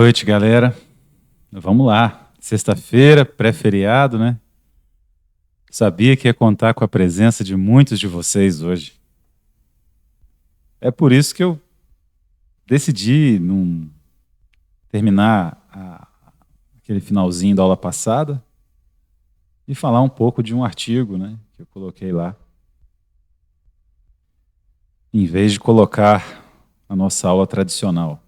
Boa noite, galera. Vamos lá. Sexta-feira, pré-feriado, né? Sabia que ia contar com a presença de muitos de vocês hoje. É por isso que eu decidi não terminar aquele finalzinho da aula passada e falar um pouco de um artigo, né, que eu coloquei lá. Em vez de colocar a nossa aula tradicional.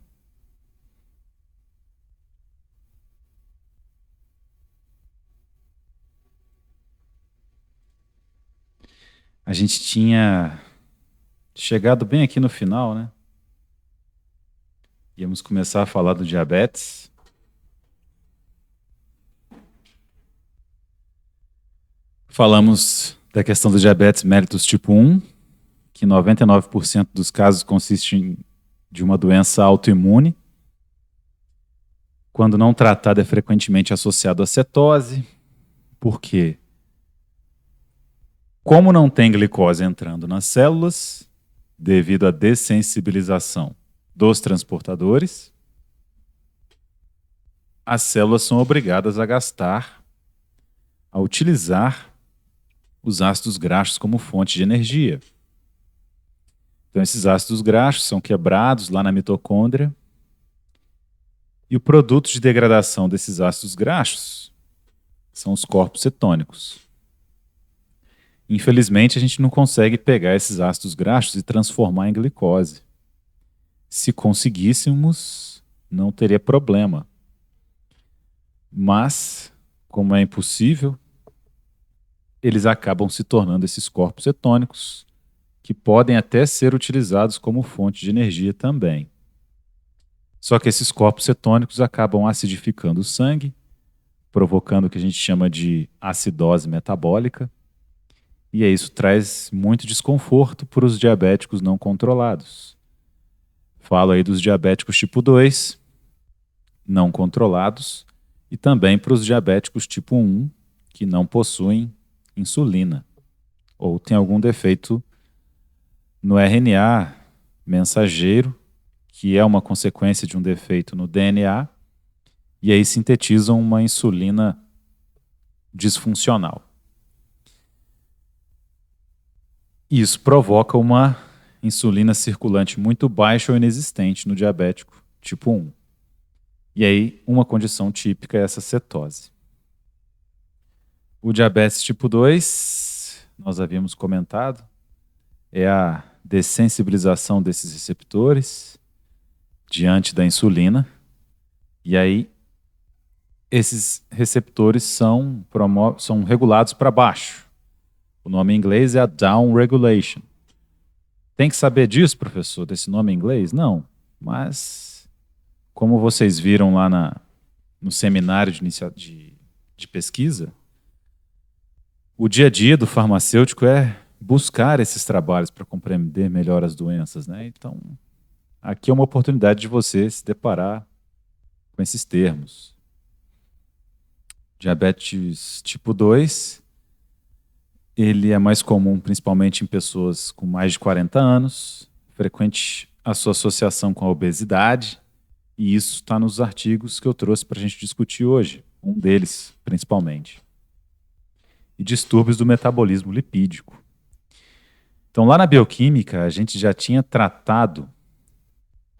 A gente tinha chegado bem aqui no final, né? Íamos começar a falar do diabetes. Falamos da questão do diabetes mellitus tipo 1, que 99% dos casos consistem de uma doença autoimune. Quando não tratada, é frequentemente associado à cetose. Por quê? Como não tem glicose entrando nas células, devido à dessensibilização dos transportadores, as células são obrigadas a utilizar os ácidos graxos como fonte de energia. Então, esses ácidos graxos são quebrados lá na mitocôndria e o produto de degradação desses ácidos graxos são os corpos cetônicos. Infelizmente, a gente não consegue pegar esses ácidos graxos e transformar em glicose. Se conseguíssemos, não teria problema. Mas, como é impossível, eles acabam se tornando esses corpos cetônicos, que podem até ser utilizados como fonte de energia também. Só que esses corpos cetônicos acabam acidificando o sangue, provocando o que a gente chama de acidose metabólica, e isso traz muito desconforto para os diabéticos não controlados. Falo aí dos diabéticos tipo 2, não controlados, e também para os diabéticos tipo 1, que não possuem insulina, ou tem algum defeito no RNA mensageiro, que é uma consequência de um defeito no DNA, e aí sintetizam uma insulina disfuncional. Isso provoca uma insulina circulante muito baixa ou inexistente no diabético tipo 1. E aí, uma condição típica é essa cetose. O diabetes tipo 2, nós havíamos comentado, é a dessensibilização desses receptores diante da insulina. E aí, esses receptores são regulados para baixo. O nome em inglês é a down regulation. Tem que saber disso, professor, desse nome em inglês? Não, mas como vocês viram lá no seminário de pesquisa, o dia a dia do farmacêutico é buscar esses trabalhos para compreender melhor as doenças, né? Então, aqui é uma oportunidade de você se deparar com esses termos. Diabetes tipo 2, ele é mais comum principalmente em pessoas com mais de 40 anos, frequente a sua associação com a obesidade, e isso está nos artigos que eu trouxe para a gente discutir hoje, um deles principalmente. E distúrbios do metabolismo lipídico. Então, lá na bioquímica, a gente já tinha tratado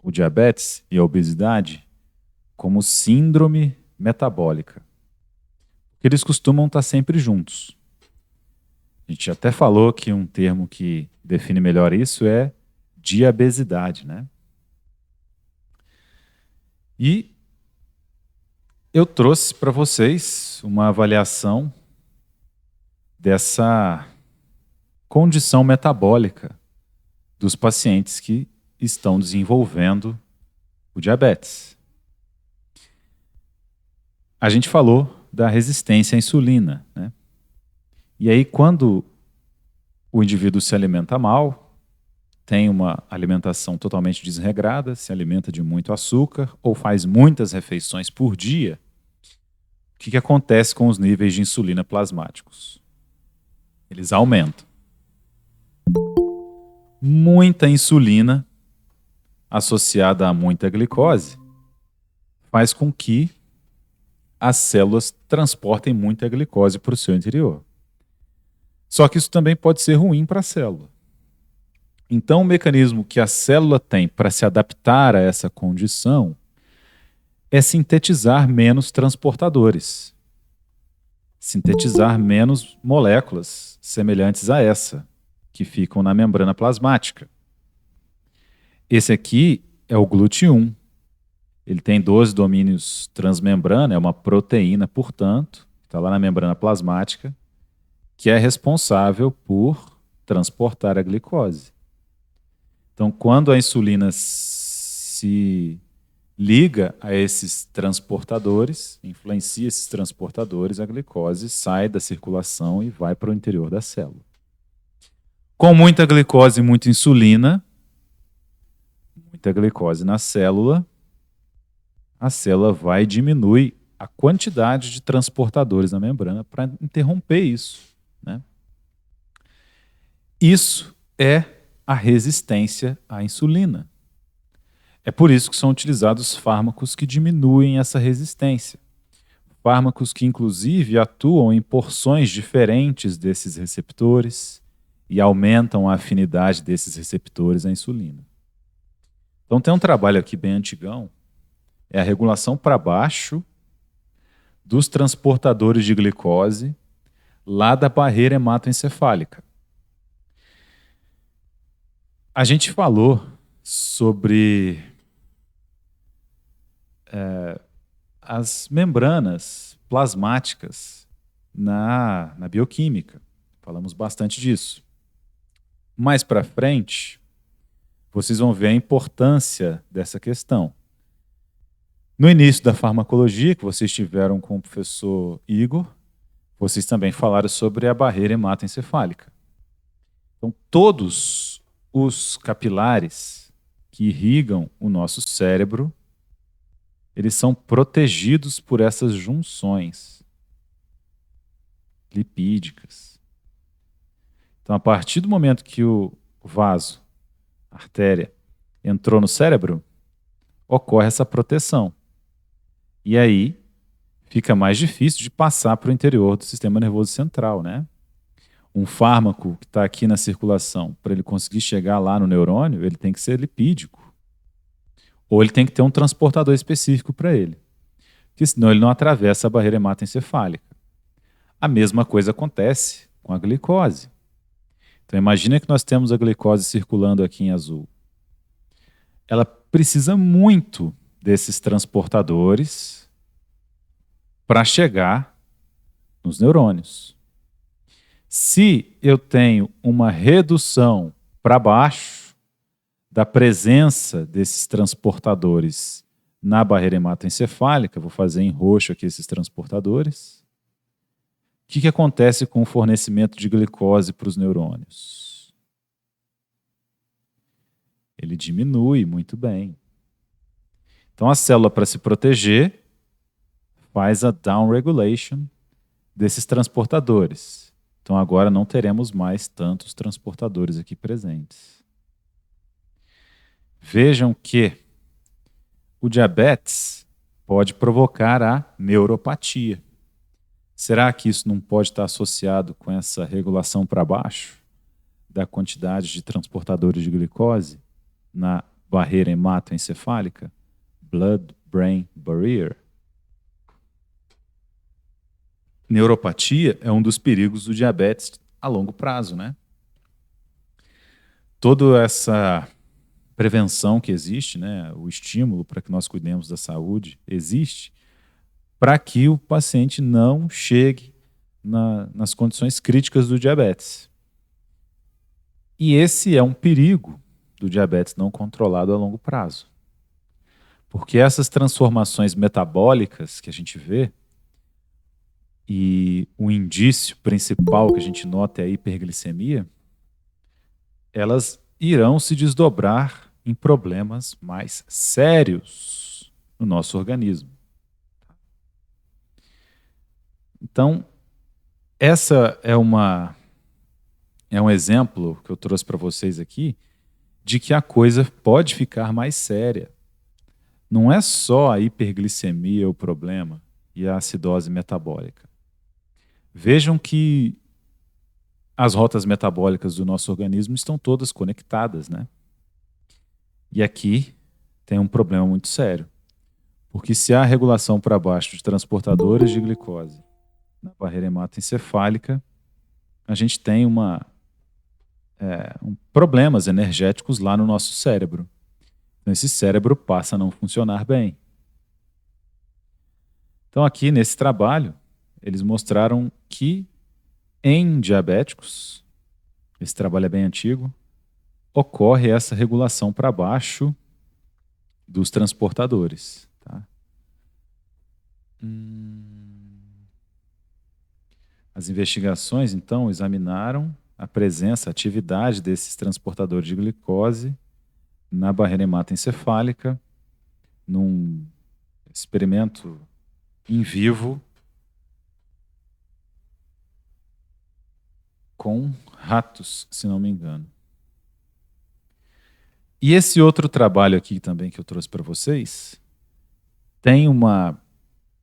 o diabetes e a obesidade como síndrome metabólica. Eles costumam estar sempre juntos. A gente até falou que um termo que define melhor isso é diabesidade, né? E eu trouxe para vocês uma avaliação dessa condição metabólica dos pacientes que estão desenvolvendo o diabetes. A gente falou da resistência à insulina, né? E aí, quando o indivíduo se alimenta mal, tem uma alimentação totalmente desregrada, se alimenta de muito açúcar ou faz muitas refeições por dia, o que acontece com os níveis de insulina plasmáticos? Eles aumentam. Muita insulina associada a muita glicose faz com que as células transportem muita glicose para o seu interior. Só que isso também pode ser ruim para a célula. Então, o mecanismo que a célula tem para se adaptar a essa condição é sintetizar menos transportadores, sintetizar menos moléculas semelhantes a essa, que ficam na membrana plasmática. Esse aqui é o GLUT1. Ele tem 12 domínios transmembrana, é uma proteína, portanto, que está lá na membrana plasmática, que é responsável por transportar a glicose. Então, quando a insulina se liga a esses transportadores, influencia esses transportadores, a glicose sai da circulação e vai para o interior da célula. Com muita glicose e muita insulina, muita glicose na célula, a célula vai diminuir a quantidade de transportadores na membrana para interromper isso, né? Isso é a resistência à insulina. É por isso que são utilizados fármacos que diminuem essa resistência. Fármacos que, inclusive, atuam em porções diferentes desses receptores e aumentam a afinidade desses receptores à insulina. Então tem um trabalho aqui bem antigão, é a regulação para baixo dos transportadores de glicose lá da barreira hematoencefálica. A gente falou sobre as membranas plasmáticas na bioquímica. Falamos bastante disso. Mais para frente, vocês vão ver a importância dessa questão. No início da farmacologia, que vocês tiveram com o professor Igor, vocês também falaram sobre a barreira hematoencefálica. Então, todos os capilares que irrigam o nosso cérebro, eles são protegidos por essas junções lipídicas. Então, a partir do momento que o vaso, a artéria, entrou no cérebro, ocorre essa proteção. E aí fica mais difícil de passar para o interior do sistema nervoso central, né? Um fármaco que está aqui na circulação, para ele conseguir chegar lá no neurônio, ele tem que ser lipídico. Ou ele tem que ter um transportador específico para ele. Porque senão ele não atravessa a barreira hematoencefálica. A mesma coisa acontece com a glicose. Então imagina que nós temos a glicose circulando aqui em azul. Ela precisa muito desses transportadores para chegar nos neurônios. Se eu tenho uma redução para baixo da presença desses transportadores na barreira hematoencefálica, vou fazer em roxo aqui esses transportadores, o que acontece com o fornecimento de glicose para os neurônios? Ele diminui muito bem. Então a célula, para se proteger, faz a downregulation desses transportadores. Então agora não teremos mais tantos transportadores aqui presentes. Vejam que o diabetes pode provocar a neuropatia. Será que isso não pode estar associado com essa regulação para baixo da quantidade de transportadores de glicose na barreira hematoencefálica? Blood-brain barrier. Neuropatia é um dos perigos do diabetes a longo prazo, né? Toda essa prevenção que existe, né, o estímulo para que nós cuidemos da saúde, existe para que o paciente não chegue nas condições críticas do diabetes. E esse é um perigo do diabetes não controlado a longo prazo. Porque essas transformações metabólicas que a gente vê, e o indício principal que a gente nota é a hiperglicemia, elas irão se desdobrar em problemas mais sérios no nosso organismo. Então, essa é um exemplo que eu trouxe para vocês aqui de que a coisa pode ficar mais séria. não é só a hiperglicemia o problema e a acidose metabólica. Vejam que as rotas metabólicas do nosso organismo estão todas conectadas, né? E aqui tem um problema muito sério. Porque se há regulação para baixo de transportadores de glicose na barreira hematoencefálica, a gente tem problemas energéticos lá no nosso cérebro. Então, esse cérebro passa a não funcionar bem. Então, aqui nesse trabalho, eles mostraram que em diabéticos, esse trabalho é bem antigo, ocorre essa regulação para baixo dos transportadores. Tá? As investigações, então, examinaram a presença, a atividade desses transportadores de glicose na barreira hematoencefálica, num experimento em vivo com ratos, se não me engano. E esse outro trabalho aqui também que eu trouxe para vocês tem um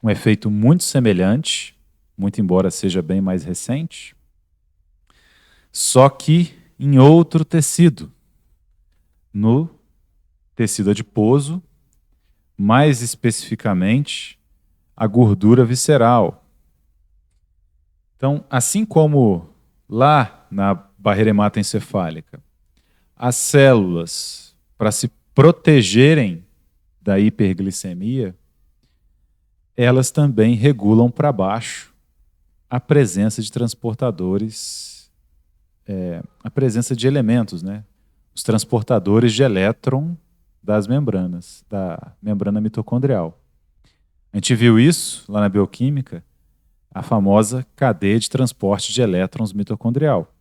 efeito muito semelhante, muito embora seja bem mais recente, só que em outro tecido, no tecido adiposo, mais especificamente a gordura visceral. Então, assim como lá na barreira hematoencefálica, as células, para se protegerem da hiperglicemia, elas também regulam para baixo a presença de transportadores, a presença de elementos, né? Os transportadores de elétron das membranas, da membrana mitocondrial. A gente viu isso lá na bioquímica, a famosa cadeia de transporte de elétrons mitocondrial,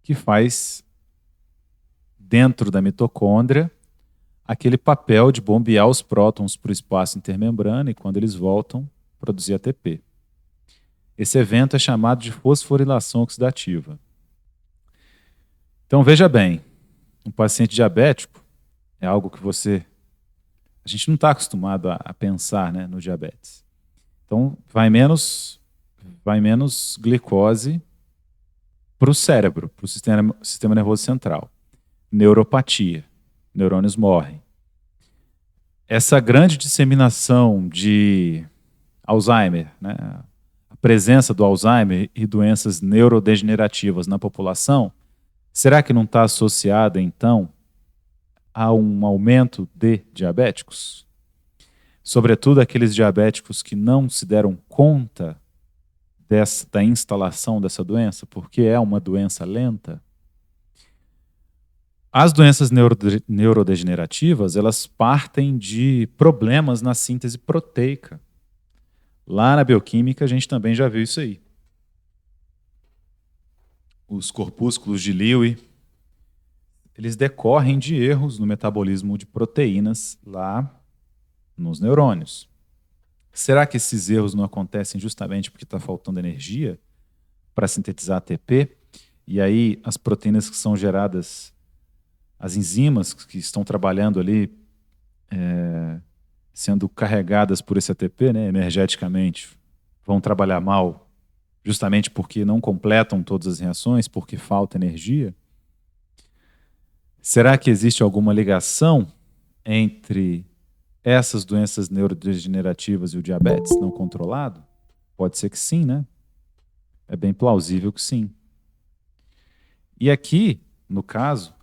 que faz dentro da mitocôndria aquele papel de bombear os prótons para o espaço intermembrana e, quando eles voltam, produzir ATP. Esse evento é chamado de fosforilação oxidativa. Então, veja bem, um paciente diabético é algo que a gente não está acostumado a pensar, né, no diabetes. Então, vai menos glicose para o cérebro, para o sistema nervoso central. Neuropatia. Neurônios morrem. Essa grande disseminação de Alzheimer, né, a presença do Alzheimer e doenças neurodegenerativas na população, será que não está associada, então, a um aumento de diabéticos? Sobretudo aqueles diabéticos que não se deram conta da instalação dessa doença, porque é uma doença lenta. As doenças neurodegenerativas, elas partem de problemas na síntese proteica. Lá na bioquímica, a gente também já viu isso aí. Os corpúsculos de Lewy, eles decorrem de erros no metabolismo de proteínas lá nos neurônios. Será que esses erros não acontecem justamente porque está faltando energia para sintetizar ATP? E aí as proteínas que são geradas, as enzimas que estão trabalhando ali, sendo carregadas por esse ATP, né, energeticamente, vão trabalhar mal justamente porque não completam todas as reações, porque falta energia? Será que existe alguma ligação entre essas doenças neurodegenerativas e o diabetes não controlado? Pode ser que sim, né? É bem plausível que sim. E aqui, no caso,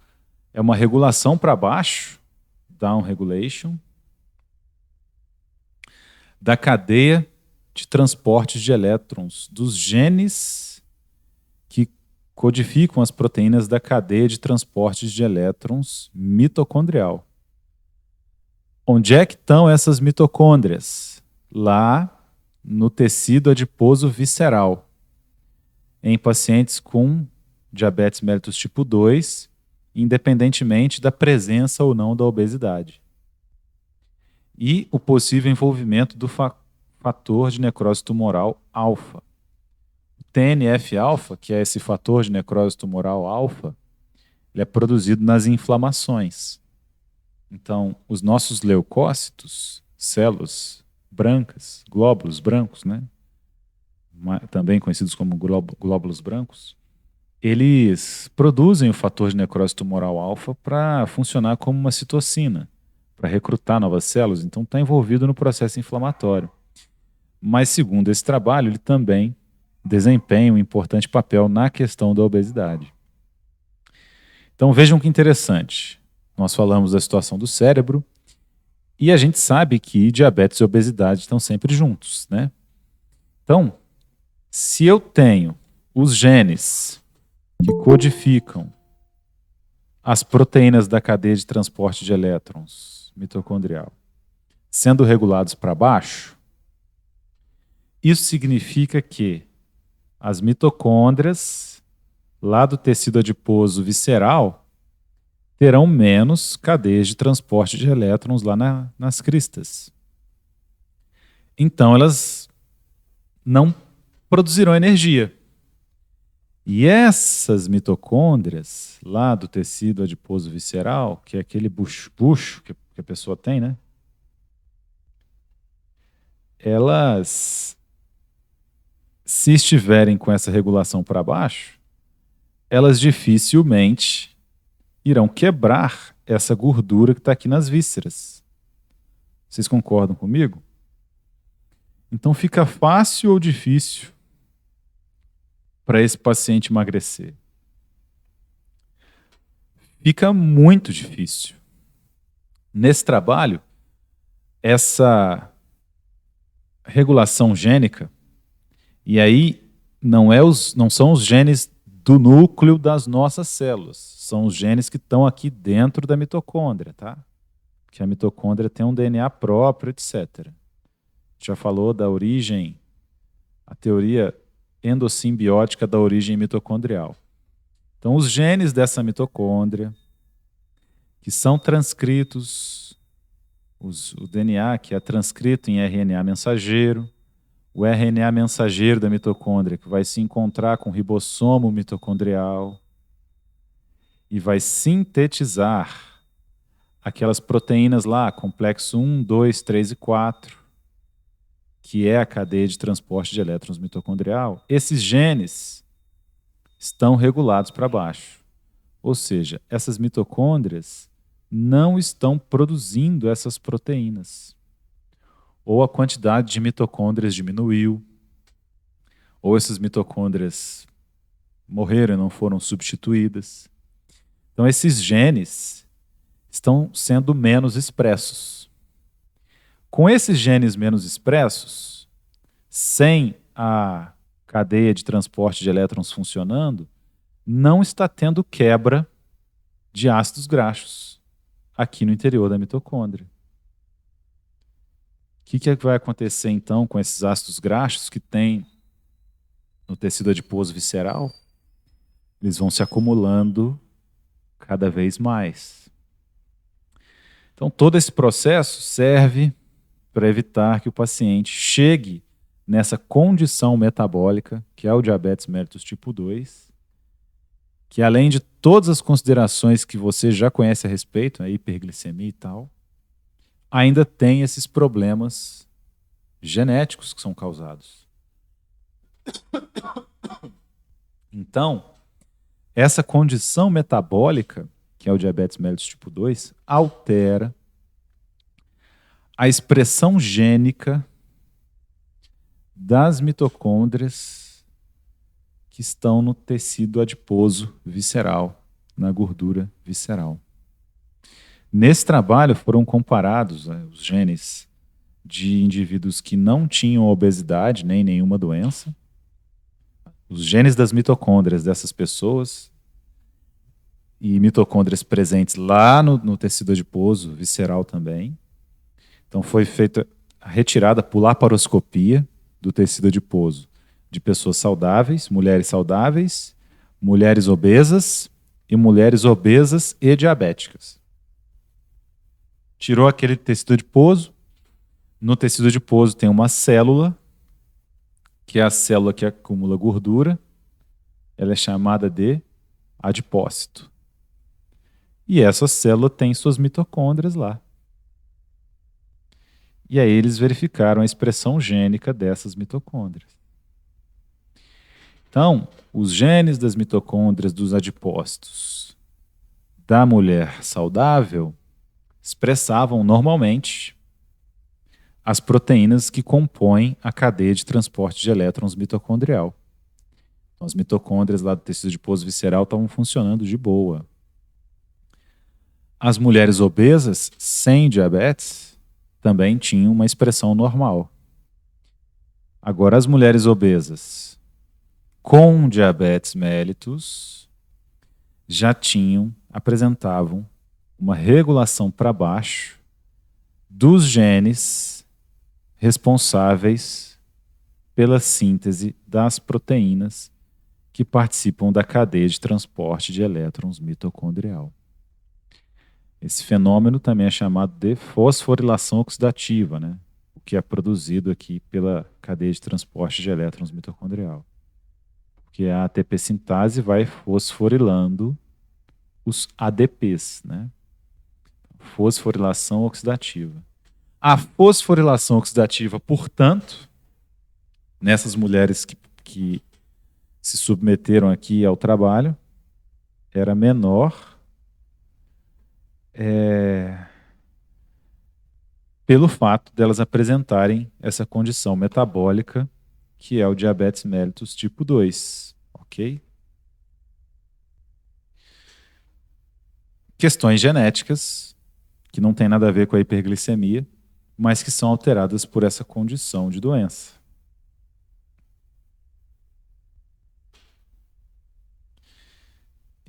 é uma regulação para baixo, down regulation, da cadeia de transportes de elétrons, dos genes que codificam as proteínas da cadeia de transportes de elétrons mitocondrial. Onde é que estão essas mitocôndrias? Lá no tecido adiposo visceral, em pacientes com diabetes mellitus tipo 2, independentemente da presença ou não da obesidade. E o possível envolvimento do fator de necrose tumoral alfa. O TNF-alfa, que é esse fator de necrose tumoral alfa, ele é produzido nas inflamações. Então, os nossos leucócitos, células brancas, glóbulos brancos, né? Também conhecidos como glóbulos brancos, eles produzem o fator de necrose tumoral alfa para funcionar como uma citocina, para recrutar novas células, então está envolvido no processo inflamatório. Mas, segundo esse trabalho, ele também desempenha um importante papel na questão da obesidade. Então vejam que interessante. Nós falamos da situação do cérebro e a gente sabe que diabetes e obesidade estão sempre juntos, né? Então, se eu tenho os genes que codificam as proteínas da cadeia de transporte de elétrons mitocondrial sendo regulados para baixo, isso significa que as mitocôndrias lá do tecido adiposo visceral terão menos cadeias de transporte de elétrons lá nas cristas. Então elas não produzirão energia. E essas mitocôndrias lá do tecido adiposo visceral, que é aquele bucho que a pessoa tem, né? Elas, se estiverem com essa regulação para baixo, elas dificilmente irão quebrar essa gordura que está aqui nas vísceras. Vocês concordam comigo? Então fica fácil ou difícil para esse paciente emagrecer? Fica muito difícil. Nesse trabalho, essa regulação gênica, e aí não são os genes do núcleo das nossas células, são os genes que estão aqui dentro da mitocôndria, tá? Que a mitocôndria tem um DNA próprio, etc. Já falou da origem, a teoria endossimbiótica da origem mitocondrial. Então, os genes dessa mitocôndria, que são transcritos, o DNA que é transcrito em RNA mensageiro, o RNA mensageiro da mitocôndria que vai se encontrar com o ribossomo mitocondrial e vai sintetizar aquelas proteínas lá, complexo 1, 2, 3 e 4, que é a cadeia de transporte de elétrons mitocondrial. Esses genes estão regulados para baixo. Ou seja, essas mitocôndrias não estão produzindo essas proteínas. Ou a quantidade de mitocôndrias diminuiu, ou essas mitocôndrias morreram e não foram substituídas. Então, esses genes estão sendo menos expressos. Com esses genes menos expressos, sem a cadeia de transporte de elétrons funcionando, não está tendo quebra de ácidos graxos aqui no interior da mitocôndria. O que vai acontecer então com esses ácidos graxos que tem no tecido adiposo visceral? Eles vão se acumulando cada vez mais. Então todo esse processo serve para evitar que o paciente chegue nessa condição metabólica, que é o diabetes mellitus tipo 2, que além de todas as considerações que você já conhece a respeito, a hiperglicemia e tal, ainda tem esses problemas genéticos que são causados. Então, essa condição metabólica, que é o diabetes mellitus tipo 2, altera a expressão gênica das mitocôndrias que estão no tecido adiposo visceral, na gordura visceral. Nesse trabalho foram comparados os genes de indivíduos que não tinham obesidade nem nenhuma doença, os genes das mitocôndrias dessas pessoas e mitocôndrias presentes lá no tecido adiposo visceral também. Então foi feita a retirada por laparoscopia do tecido adiposo de pessoas saudáveis, mulheres obesas e diabéticas. Tirou aquele tecido adiposo. No tecido adiposo tem uma célula, que é a célula que acumula gordura. Ela é chamada de adipócito. E essa célula tem suas mitocôndrias lá. E aí eles verificaram a expressão gênica dessas mitocôndrias. Então, os genes das mitocôndrias dos adipócitos da mulher saudável expressavam normalmente as proteínas que compõem a cadeia de transporte de elétrons mitocondrial. Então, as mitocôndrias lá do tecido adiposo visceral estavam funcionando de boa. As mulheres obesas sem diabetes também tinham uma expressão normal. Agora, as mulheres obesas com diabetes mellitus já apresentavam uma regulação para baixo dos genes responsáveis pela síntese das proteínas que participam da cadeia de transporte de elétrons mitocondrial. Esse fenômeno também é chamado de fosforilação oxidativa, né? O que é produzido aqui pela cadeia de transporte de elétrons mitocondrial. Porque a ATP sintase vai fosforilando os ADPs, né? Fosforilação oxidativa. A fosforilação oxidativa, portanto, nessas mulheres que se submeteram aqui ao trabalho, era menor pelo fato delas apresentarem essa condição metabólica que é o diabetes mellitus tipo 2, ok? Questões genéticas que não tem nada a ver com a hiperglicemia, mas que são alteradas por essa condição de doença.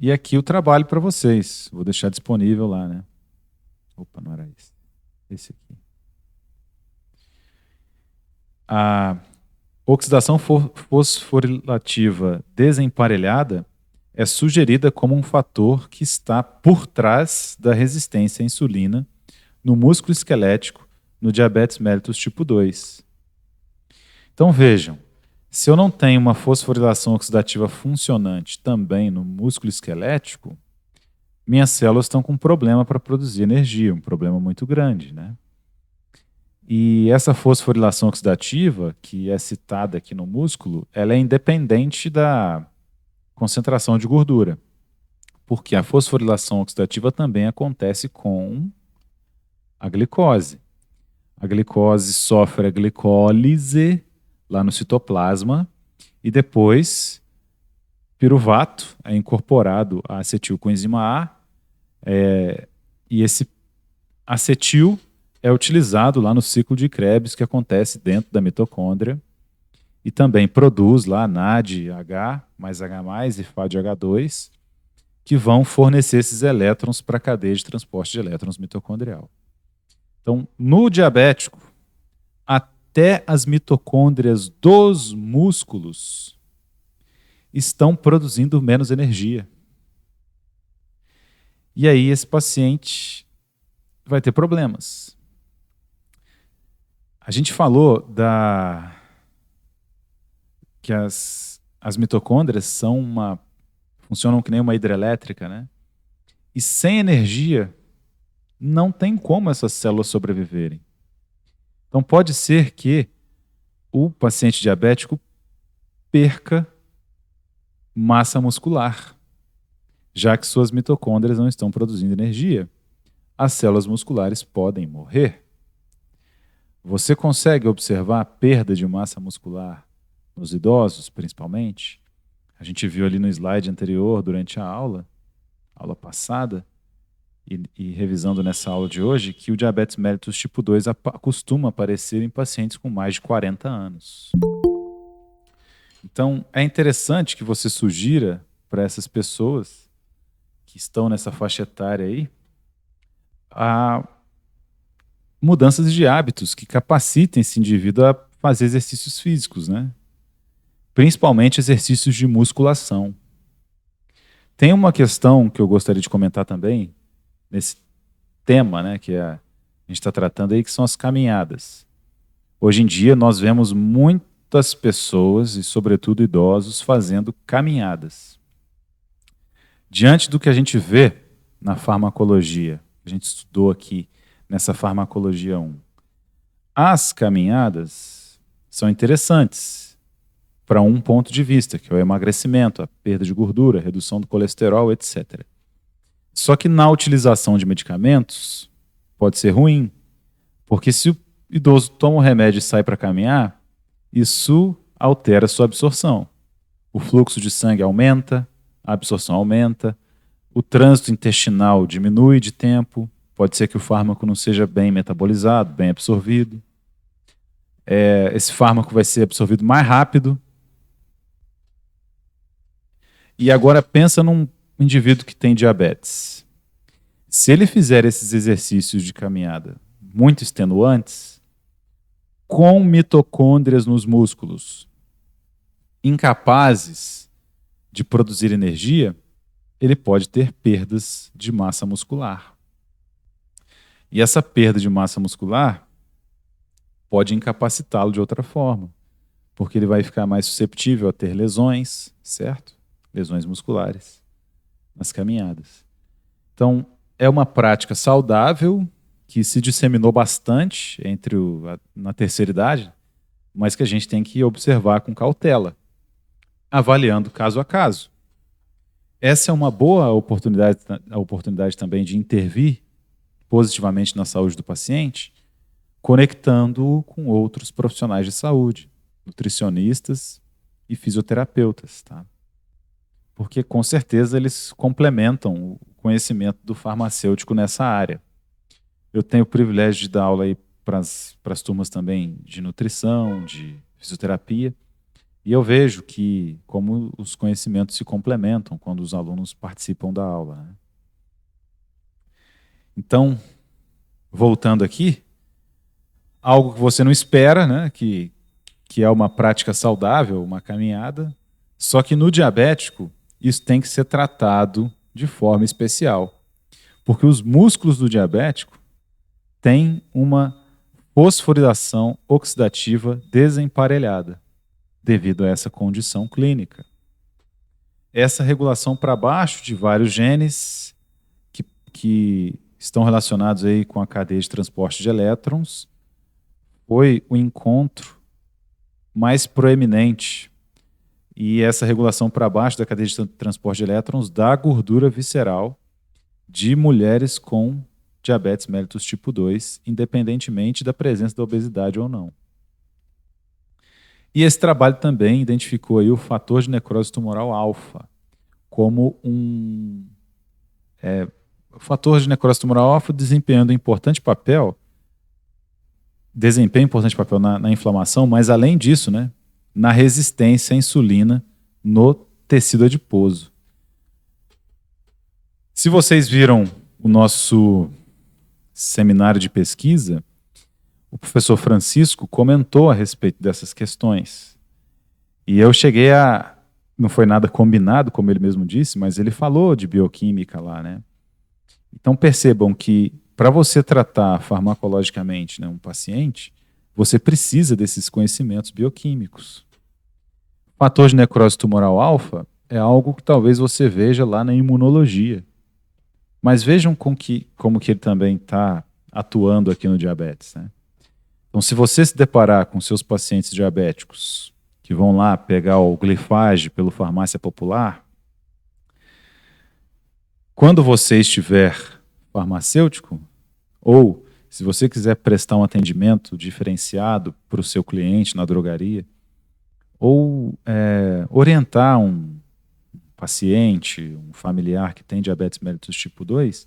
E aqui o trabalho para vocês. Vou deixar disponível lá, né? Opa, não era esse. Esse aqui. A oxidação fosforilativa desemparelhada é sugerida como um fator que está por trás da resistência à insulina no músculo esquelético no diabetes mellitus tipo 2. Então vejam, se eu não tenho uma fosforilação oxidativa funcionante também no músculo esquelético, minhas células estão com um problema para produzir energia, um problema muito grande, né? E essa fosforilação oxidativa, que é citada aqui no músculo, ela é independente da concentração de gordura, porque a fosforilação oxidativa também acontece com a glicose. A glicose sofre a glicólise lá no citoplasma e depois piruvato é incorporado a acetilcoenzima A e esse acetil é utilizado lá no ciclo de Krebs que acontece dentro da mitocôndria e também produz lá NADH, mais H+, e FADH2, que vão fornecer esses elétrons para a cadeia de transporte de elétrons mitocondrial. Então, no diabético, até as mitocôndrias dos músculos estão produzindo menos energia. E aí esse paciente vai ter problemas. A gente falou que as mitocôndrias funcionam que nem uma hidrelétrica, né? E sem energia não tem como essas células sobreviverem. Então pode ser que o paciente diabético perca massa muscular, já que suas mitocôndrias não estão produzindo energia. As células musculares podem morrer. Você consegue observar a perda de massa muscular nos idosos, principalmente? A gente viu ali no slide anterior, durante a aula passada, e revisando nessa aula de hoje, que o diabetes mellitus tipo 2 costuma aparecer em pacientes com mais de 40 anos. Então, é interessante que você sugira para essas pessoas que estão nessa faixa etária aí a mudanças de hábitos que capacitem esse indivíduo a fazer exercícios físicos, né? Principalmente exercícios de musculação. Tem uma questão que eu gostaria de comentar também, nesse tema, né, que a gente está tratando aí, que são as caminhadas. Hoje em dia nós vemos muitas pessoas, e sobretudo idosos, fazendo caminhadas. Diante do que a gente vê na farmacologia, a gente estudou aqui nessa farmacologia 1. As caminhadas são interessantes para um ponto de vista, que é o emagrecimento, a perda de gordura, a redução do colesterol, etc. Só que na utilização de medicamentos pode ser ruim, porque se o idoso toma um remédio e sai para caminhar, isso altera a sua absorção. O fluxo de sangue aumenta, a absorção aumenta, o trânsito intestinal diminui de tempo, pode ser que o fármaco não seja bem metabolizado, bem absorvido. Esse fármaco vai ser absorvido mais rápido. E agora pensa num indivíduo que tem diabetes. Se ele fizer esses exercícios de caminhada muito extenuantes, com mitocôndrias nos músculos incapazes de produzir energia, ele pode ter perdas de massa muscular. E essa perda de massa muscular pode incapacitá-lo de outra forma, porque ele vai ficar mais suscetível a ter lesões, certo? Lesões musculares nas caminhadas. Então, é uma prática saudável que se disseminou bastante na terceira idade, mas que a gente tem que observar com cautela, avaliando caso a caso. Essa é uma boa oportunidade também de intervir positivamente na saúde do paciente, conectando-o com outros profissionais de saúde, nutricionistas e fisioterapeutas, tá? Porque com certeza eles complementam o conhecimento do farmacêutico nessa área. Eu tenho o privilégio de dar aula aí para as turmas também de nutrição, de fisioterapia, e eu vejo como os conhecimentos se complementam quando os alunos participam da aula, né? Então, voltando aqui, algo que você não espera, né, que é uma prática saudável, uma caminhada, só que no diabético isso tem que ser tratado de forma especial, porque os músculos do diabético têm uma fosforilação oxidativa desemparelhada, devido a essa condição clínica. Essa regulação para baixo de vários genes que estão relacionados aí com a cadeia de transporte de elétrons foi o encontro mais proeminente. E essa regulação para baixo da cadeia de transporte de elétrons dá gordura visceral de mulheres com diabetes mellitus tipo 2, independentemente da presença da obesidade ou não. E esse trabalho também identificou aí o fator de necrose tumoral alfa como o fator de necrose tumoral alfa desempenha um importante papel na inflamação, mas além disso, né, na resistência à insulina no tecido adiposo. Se vocês viram o nosso seminário de pesquisa, o professor Francisco comentou a respeito dessas questões. E eu cheguei a... Não foi nada combinado, como ele mesmo disse, mas ele falou de bioquímica lá, né? Então percebam que para você tratar farmacologicamente, né, um paciente, você precisa desses conhecimentos bioquímicos. O fator de necrose tumoral alfa é algo que talvez você veja lá na imunologia. Mas vejam como que ele também está atuando aqui no diabetes, né? Então, se você se deparar com seus pacientes diabéticos que vão lá pegar o Glifage pelo farmácia popular, quando você estiver farmacêutico, ou se você quiser prestar um atendimento diferenciado para o seu cliente na drogaria, ou orientar um paciente, um familiar que tem diabetes mellitus tipo 2,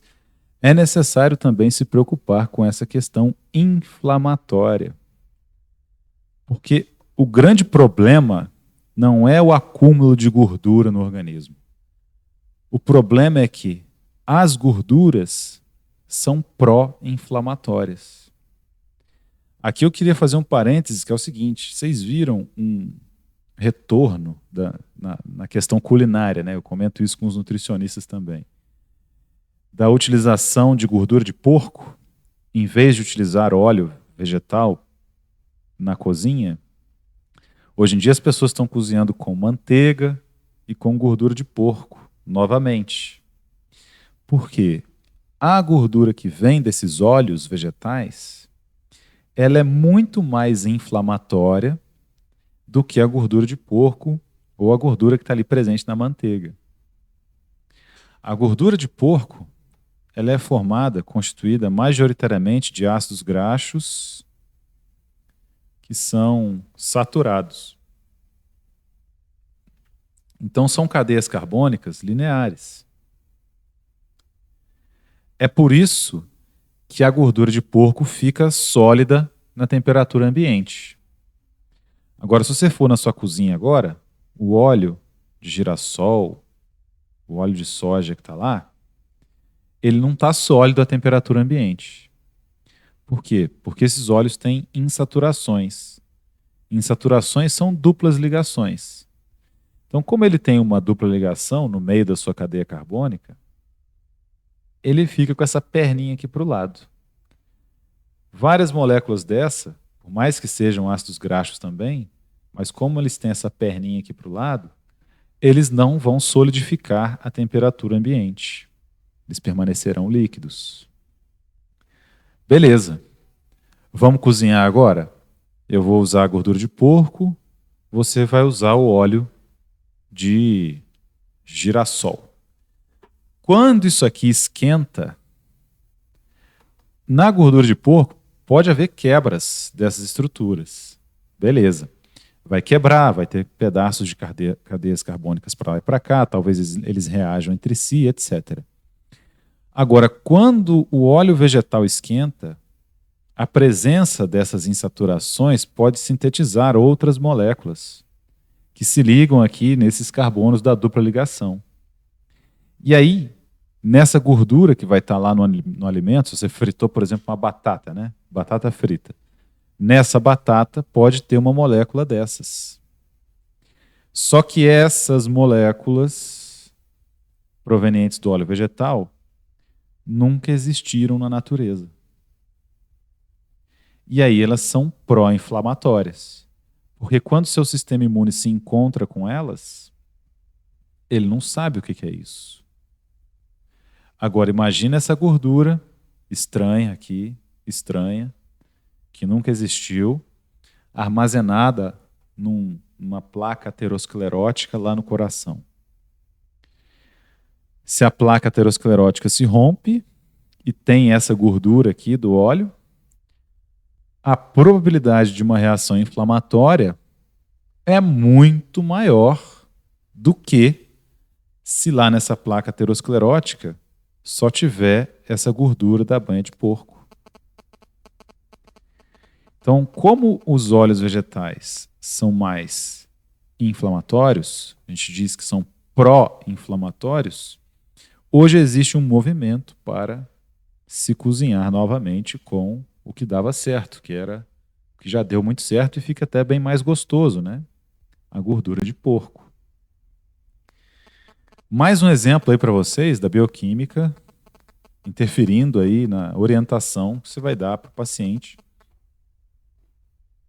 é necessário também se preocupar com essa questão inflamatória. Porque o grande problema não é o acúmulo de gordura no organismo. O problema é que as gorduras são pró-inflamatórias. Aqui eu queria fazer um parênteses, que é o seguinte: vocês viram um retorno na questão culinária, né? Eu comento isso com os nutricionistas também, da utilização de gordura de porco, em vez de utilizar óleo vegetal na cozinha. Hoje em dia as pessoas estão cozinhando com manteiga e com gordura de porco, novamente. Porque a gordura que vem desses óleos vegetais, ela é muito mais inflamatória do que a gordura de porco ou a gordura que está ali presente na manteiga. A gordura de porco, ela é constituída majoritariamente de ácidos graxos que são saturados. Então são cadeias carbônicas lineares. É por isso que a gordura de porco fica sólida na temperatura ambiente. Agora, se você for na sua cozinha agora, o óleo de girassol, o óleo de soja que está lá, ele não está sólido à temperatura ambiente. Por quê? Porque esses óleos têm insaturações. Insaturações são duplas ligações. Então, como ele tem uma dupla ligação no meio da sua cadeia carbônica, ele fica com essa perninha aqui para o lado. Várias moléculas dessa, por mais que sejam ácidos graxos também, mas como eles têm essa perninha aqui para o lado, eles não vão solidificar a temperatura ambiente. Eles permanecerão líquidos. Beleza. Vamos cozinhar agora? Eu vou usar a gordura de porco, você vai usar o óleo de girassol. Quando isso aqui esquenta, na gordura de porco pode haver quebras dessas estruturas. Beleza. Vai quebrar, vai ter pedaços de cadeias carbônicas para lá e para cá, talvez eles reajam entre si, etc. Agora, quando o óleo vegetal esquenta, a presença dessas insaturações pode sintetizar outras moléculas que se ligam aqui nesses carbonos da dupla ligação. E aí, nessa gordura que vai estar lá no alimento, se você fritou, por exemplo, uma batata, né? Batata frita. Nessa batata pode ter uma molécula dessas. Só que essas moléculas provenientes do óleo vegetal nunca existiram na natureza. E aí elas são pró-inflamatórias. Porque quando seu sistema imune se encontra com elas, ele não sabe o que é isso. Agora imagina essa gordura estranha aqui, estranha, que nunca existiu, armazenada numa placa aterosclerótica lá no coração. Se a placa aterosclerótica se rompe e tem essa gordura aqui do óleo, a probabilidade de uma reação inflamatória é muito maior do que se lá nessa placa aterosclerótica só tiver essa gordura da banha de porco. Então, como os óleos vegetais são mais inflamatórios, a gente diz que são pró-inflamatórios, hoje existe um movimento para se cozinhar novamente com o que dava certo, que era o que já deu muito certo e fica até bem mais gostoso, né? A gordura de porco. Mais um exemplo aí para vocês da bioquímica interferindo aí na orientação que você vai dar para o paciente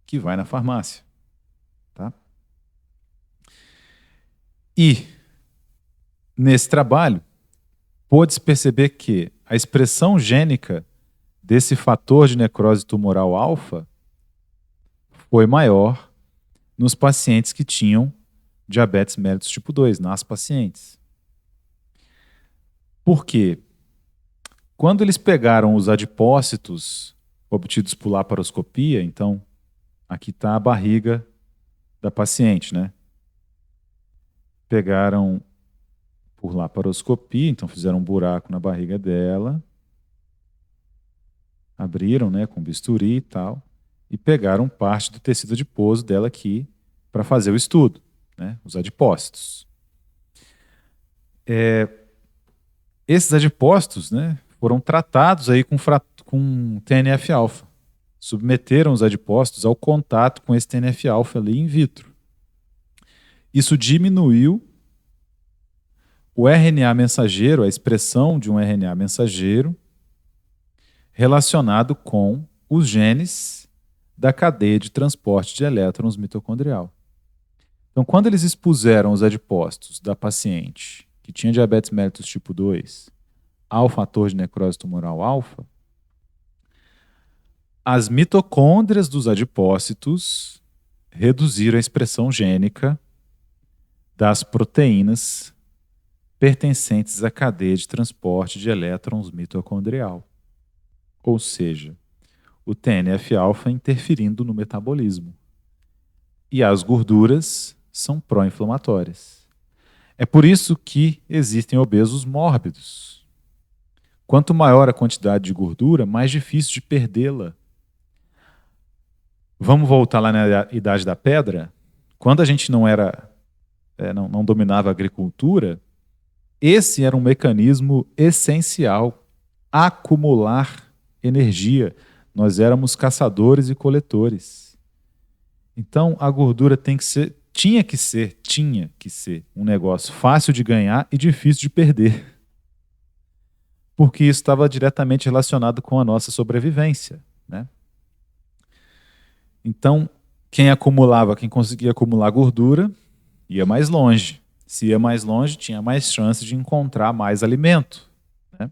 que vai na farmácia, tá? E nesse trabalho pôde-se perceber que a expressão gênica desse fator de necrose tumoral alfa foi maior nos pacientes que tinham diabetes mellitus tipo 2, nas pacientes. Por quê? Quando eles pegaram os adipócitos obtidos por laparoscopia, então aqui está a barriga da paciente, né? Pegaram por laparoscopia, então fizeram um buraco na barriga dela, abriram, né, com bisturi e tal, e pegaram parte do tecido adiposo dela aqui para fazer o estudo, né, os adipócitos. Esses adipócitos, né, foram tratados aí com TNF-alfa. Submeteram os adipócitos ao contato com esse TNF-alfa ali in vitro. Isso diminuiu o RNA mensageiro, a expressão de um RNA mensageiro relacionado com os genes da cadeia de transporte de elétrons mitocondrial. Então, quando eles expuseram os adipócitos da paciente que tinha diabetes mellitus tipo 2 ao fator de necrose tumoral alfa, as mitocôndrias dos adipócitos reduziram a expressão gênica das proteínas pertencentes à cadeia de transporte de elétrons mitocondrial. Ou seja, o TNF-alfa interferindo no metabolismo. E as gorduras são pró-inflamatórias. É por isso que existem obesos mórbidos. Quanto maior a quantidade de gordura, mais difícil de perdê-la. Vamos voltar lá na Idade da Pedra? Quando a gente não dominava a agricultura, esse era um mecanismo essencial, acumular energia. Nós éramos caçadores e coletores. Então, a gordura tinha que ser um negócio fácil de ganhar e difícil de perder. Porque isso estava diretamente relacionado com a nossa sobrevivência, né? Então, quem conseguia acumular gordura, ia mais longe. Se ia mais longe, tinha mais chance de encontrar mais alimento, né?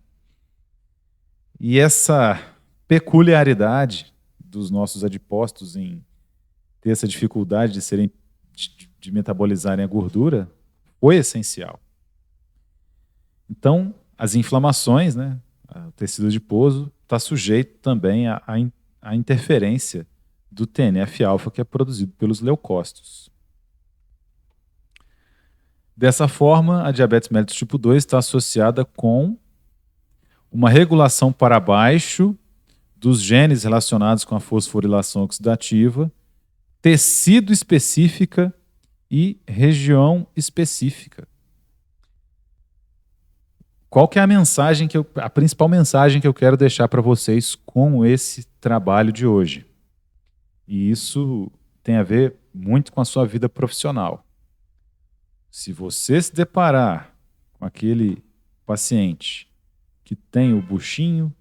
E essa peculiaridade dos nossos adipócitos em ter essa dificuldade de metabolizarem a gordura foi essencial. Então, as inflamações, né? O tecido adiposo está sujeito também à interferência do TNF-alfa que é produzido pelos leucócitos. Dessa forma, a diabetes mellitus tipo 2 está associada com uma regulação para baixo dos genes relacionados com a fosforilação oxidativa, tecido específica e região específica. Qual que é a principal mensagem que eu quero deixar para vocês com esse trabalho de hoje? E isso tem a ver muito com a sua vida profissional. Se você se deparar com aquele paciente que tem o buchinho,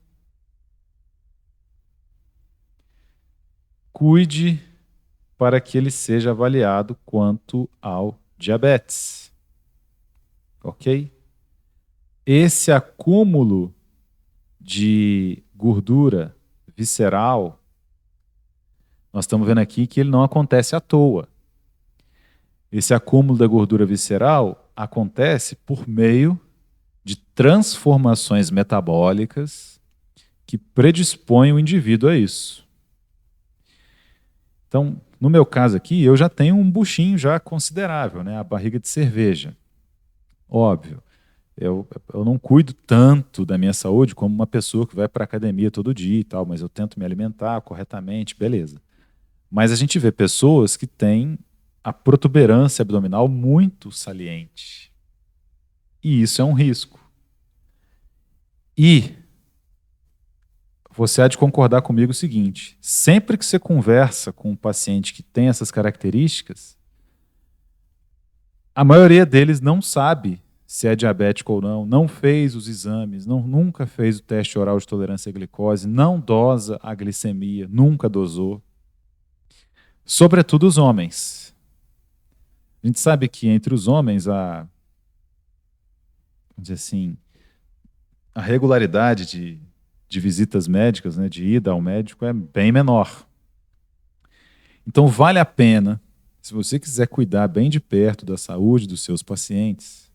cuide para que ele seja avaliado quanto ao diabetes. Ok? Esse acúmulo de gordura visceral, nós estamos vendo aqui que ele não acontece à toa. Esse acúmulo da gordura visceral acontece por meio de transformações metabólicas que predispõem o indivíduo a isso. Então, no meu caso aqui, eu já tenho um buchinho já considerável, né? A barriga de cerveja. Óbvio, eu não cuido tanto da minha saúde como uma pessoa que vai para a academia todo dia e tal, mas eu tento me alimentar corretamente, beleza. Mas a gente vê pessoas que têm a protuberância abdominal muito saliente. E isso é um risco. E você há de concordar comigo o seguinte: sempre que você conversa com um paciente que tem essas características, a maioria deles não sabe se é diabético ou não fez os exames, nunca fez o teste oral de tolerância à glicose, não dosa a glicemia, nunca dosou. Sobretudo os homens. A gente sabe que entre os homens vamos dizer assim, a regularidade de visitas médicas, né, de ida ao médico é bem menor. Então vale a pena, se você quiser cuidar bem de perto da saúde dos seus pacientes,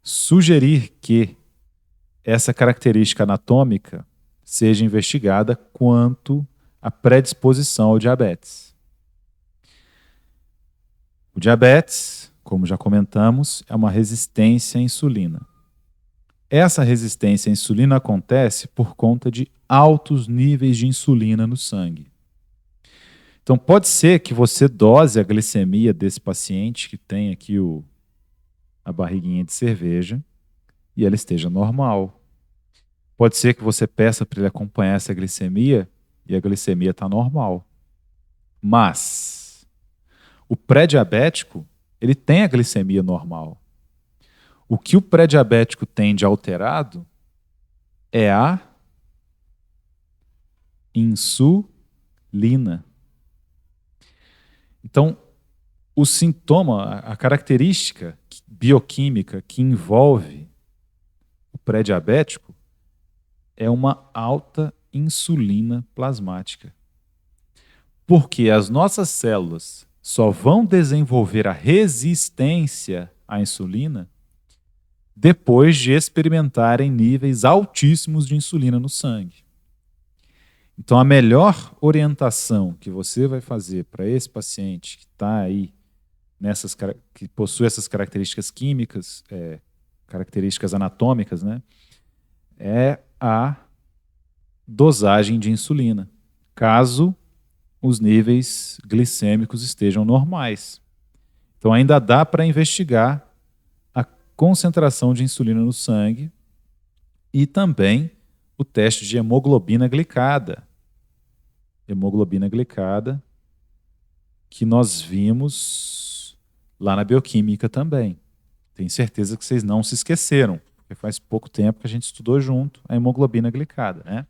sugerir que essa característica anatômica seja investigada quanto à predisposição ao diabetes. O diabetes, como já comentamos, é uma resistência à insulina. Essa resistência à insulina acontece por conta de altos níveis de insulina no sangue. Então pode ser que você dose a glicemia desse paciente que tem aqui a barriguinha de cerveja e ela esteja normal. Pode ser que você peça para ele acompanhar essa glicemia e a glicemia está normal. Mas o pré-diabético, ele tem a glicemia normal. O que o pré-diabético tem de alterado é a insulina. Então, o sintoma, a característica bioquímica que envolve pré-diabético é uma alta insulina plasmática. Porque as nossas células só vão desenvolver a resistência à insulina depois de experimentarem níveis altíssimos de insulina no sangue. Então, a melhor orientação que você vai fazer para esse paciente que está aí, que possui essas características químicas, características anatômicas, né, é a dosagem de insulina, caso os níveis glicêmicos estejam normais. Então, ainda dá para investigar a concentração de insulina no sangue e também o teste de hemoglobina glicada. Hemoglobina glicada, que nós vimos lá na bioquímica também. Tenho certeza que vocês não se esqueceram, porque faz pouco tempo que a gente estudou junto a hemoglobina glicada, né?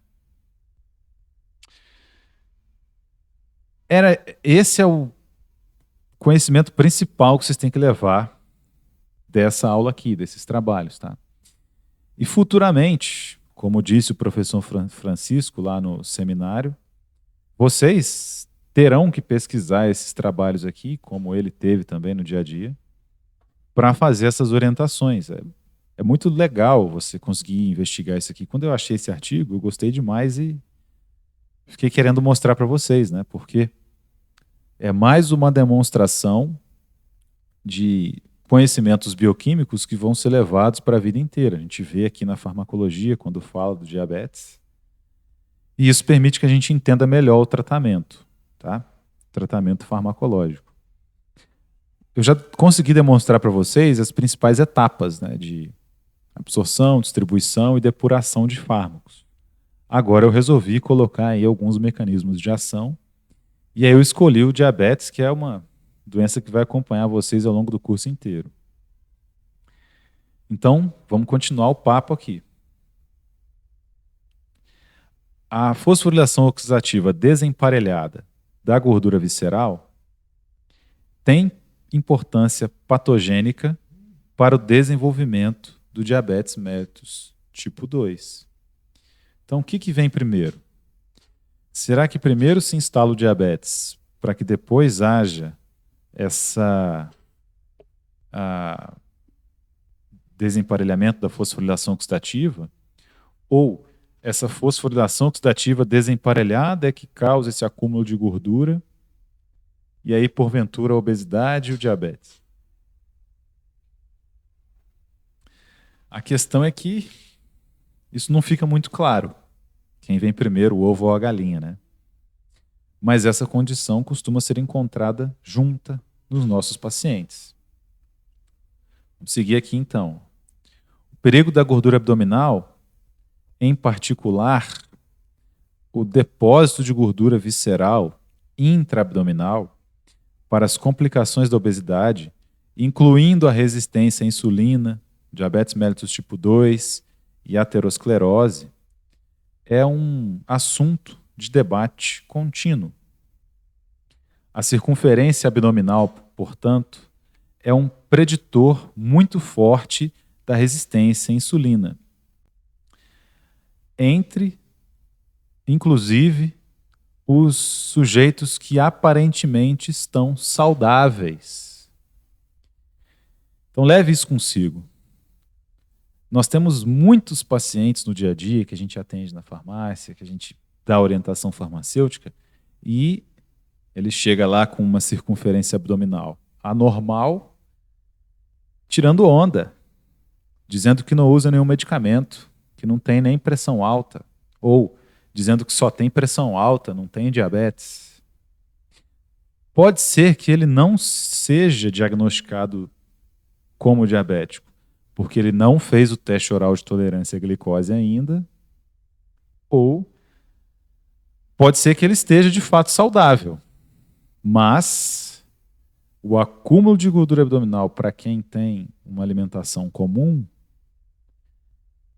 Esse é o conhecimento principal que vocês têm que levar dessa aula aqui, desses trabalhos, tá? E futuramente, como disse o professor Francisco lá no seminário, vocês terão que pesquisar esses trabalhos aqui, como ele teve também no dia a dia, para fazer essas orientações. É muito legal você conseguir investigar isso aqui. Quando eu achei esse artigo, eu gostei demais e fiquei querendo mostrar para vocês, né? Porque é mais uma demonstração de conhecimentos bioquímicos que vão ser levados para a vida inteira. A gente vê aqui na farmacologia, quando fala do diabetes. E isso permite que a gente entenda melhor o tratamento, tá? Tratamento farmacológico. Eu já consegui demonstrar para vocês as principais etapas, né, de absorção, distribuição e depuração de fármacos. Agora eu resolvi colocar aí alguns mecanismos de ação e aí eu escolhi o diabetes, que é uma doença que vai acompanhar vocês ao longo do curso inteiro. Então, vamos continuar o papo aqui. A fosforilação oxidativa desemparelhada da gordura visceral tem importância patogênica para o desenvolvimento do diabetes mellitus tipo 2. Então, o que vem primeiro? Será que primeiro se instala o diabetes para que depois haja desemparelhamento da fosforilação oxidativa? Ou essa fosforilação oxidativa desemparelhada é que causa esse acúmulo de gordura e aí, porventura, a obesidade e o diabetes? A questão é que isso não fica muito claro. Quem vem primeiro, o ovo ou a galinha, né? Mas essa condição costuma ser encontrada junta nos nossos pacientes. Vamos seguir aqui, então. O perigo da gordura abdominal, em particular, o depósito de gordura visceral intraabdominal para as complicações da obesidade, incluindo a resistência à insulina, diabetes mellitus tipo 2 e aterosclerose, é um assunto de debate contínuo. A circunferência abdominal, portanto, é um preditor muito forte da resistência à insulina. Inclusive, os sujeitos que aparentemente estão saudáveis. Então, leve isso consigo. Nós temos muitos pacientes no dia a dia que a gente atende na farmácia, que a gente dá orientação farmacêutica, e ele chega lá com uma circunferência abdominal anormal, tirando onda, dizendo que não usa nenhum medicamento, que não tem nem pressão alta, ou dizendo que só tem pressão alta, não tem diabetes. Pode ser que ele não seja diagnosticado como diabético, porque ele não fez o teste oral de tolerância à glicose ainda, ou pode ser que ele esteja de fato saudável, mas o acúmulo de gordura abdominal para quem tem uma alimentação comum,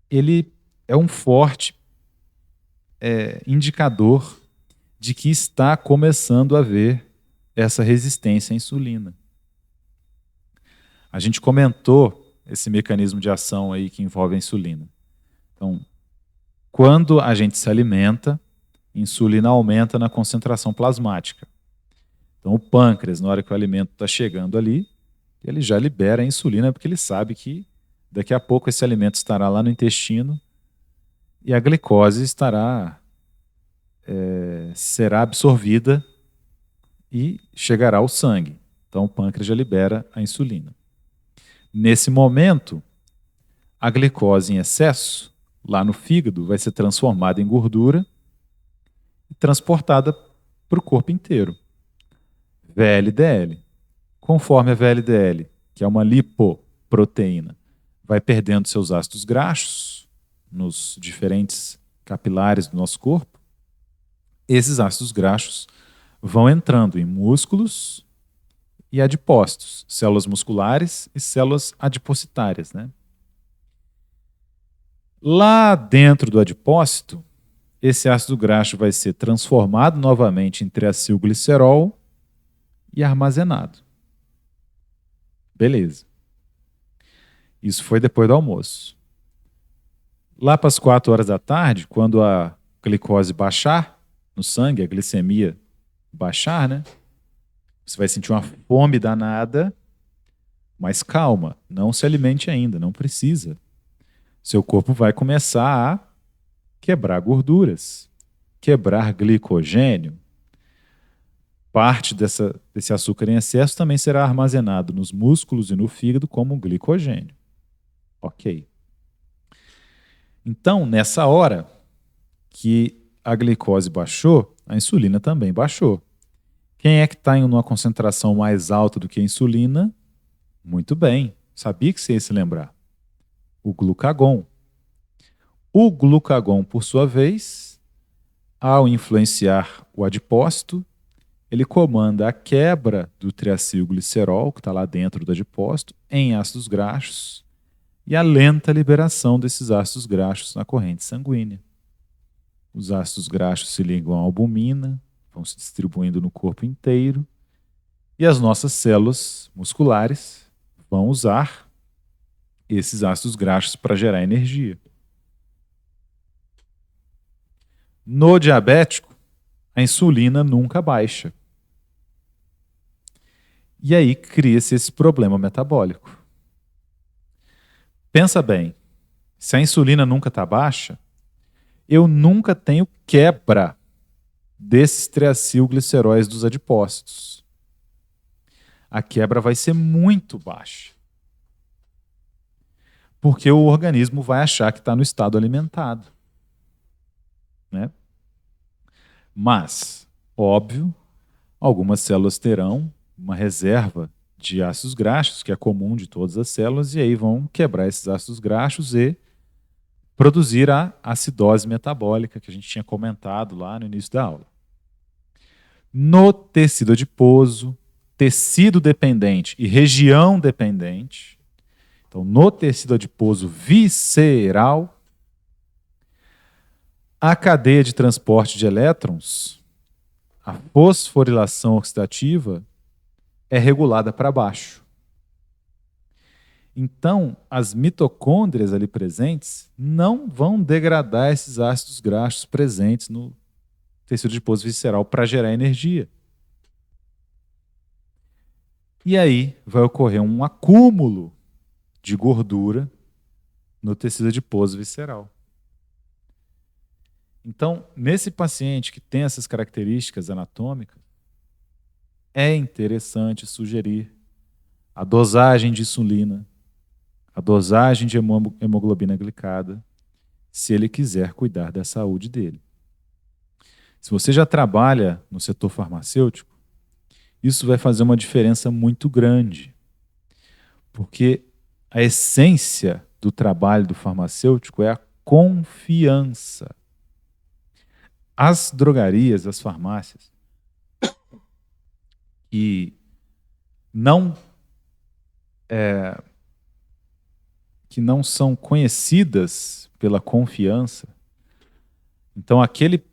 ele é um forte indicador de que está começando a haver essa resistência à insulina. A gente comentou esse mecanismo de ação aí que envolve a insulina. Então, quando a gente se alimenta, a insulina aumenta na concentração plasmática. Então, o pâncreas, na hora que o alimento está chegando ali, ele já libera a insulina porque ele sabe que daqui a pouco esse alimento estará lá no intestino e a glicose será absorvida e chegará ao sangue. Então, o pâncreas já libera a insulina. Nesse momento, a glicose em excesso, lá no fígado, vai ser transformada em gordura e transportada para o corpo inteiro. VLDL. Conforme a VLDL, que é uma lipoproteína, vai perdendo seus ácidos graxos nos diferentes capilares do nosso corpo, esses ácidos graxos vão entrando em músculos e adipócitos, células musculares e células adipocitárias, né? Lá dentro do adipócito, esse ácido graxo vai ser transformado novamente em triacilglicerol e armazenado. Beleza. Isso foi depois do almoço. Lá para as 4 horas da tarde, quando a glicose baixar no sangue, a glicemia baixar, né? Você vai sentir uma fome danada, mas calma, não se alimente ainda, não precisa. Seu corpo vai começar a quebrar gorduras, quebrar glicogênio. Parte desse açúcar em excesso também será armazenado nos músculos e no fígado como glicogênio. Ok. Então, nessa hora que a glicose baixou, a insulina também baixou. Quem é que está em uma concentração mais alta do que a insulina? Muito bem, sabia que você ia se lembrar. O glucagon. O glucagon, por sua vez, ao influenciar o adipócito, ele comanda a quebra do triacilglicerol, que está lá dentro do adipócito, em ácidos graxos e a lenta liberação desses ácidos graxos na corrente sanguínea. Os ácidos graxos se ligam à albumina, vão se distribuindo no corpo inteiro e as nossas células musculares vão usar esses ácidos graxos para gerar energia. No diabético, a insulina nunca baixa. E aí cria-se esse problema metabólico. Pensa bem, se a insulina nunca está baixa, eu nunca tenho quebra desses triacilgliceróis dos adipócitos. A quebra vai ser muito baixa. Porque o organismo vai achar que está no estado alimentado. Né? Mas, óbvio, algumas células terão uma reserva de ácidos graxos, que é comum de todas as células, e aí vão quebrar esses ácidos graxos e produzir a acidose metabólica que a gente tinha comentado lá no início da aula. No tecido adiposo, tecido dependente e região dependente, então no tecido adiposo visceral, a cadeia de transporte de elétrons, a fosforilação oxidativa, é regulada para baixo. Então, as mitocôndrias ali presentes não vão degradar esses ácidos graxos presentes no tecido adiposo visceral para gerar energia. E aí vai ocorrer um acúmulo de gordura no tecido adiposo visceral. Então, nesse paciente que tem essas características anatômicas, é interessante sugerir a dosagem de insulina, a dosagem de hemoglobina glicada, se ele quiser cuidar da saúde dele. Se você já trabalha no setor farmacêutico, isso vai fazer uma diferença muito grande, porque a essência do trabalho do farmacêutico é a confiança. As drogarias, as farmácias, que não são conhecidas pela confiança, então aquele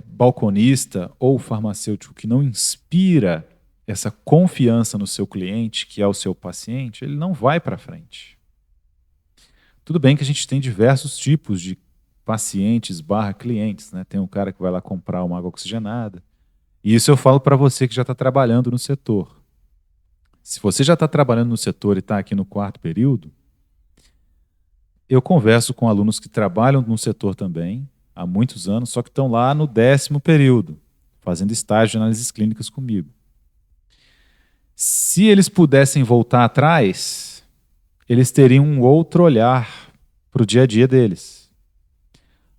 balconista ou farmacêutico que não inspira essa confiança no seu cliente, que é o seu paciente, ele não vai para frente. Tudo bem que a gente tem diversos tipos de pacientes / clientes, né? Tem um cara que vai lá comprar uma água oxigenada. E isso eu falo para você que já está trabalhando no setor. Se você já está trabalhando no setor e está aqui no 4º período, eu converso com alunos que trabalham no setor também, há muitos anos, só que estão lá no 10º período, fazendo estágio de análises clínicas comigo. Se eles pudessem voltar atrás, eles teriam um outro olhar para o dia a dia deles.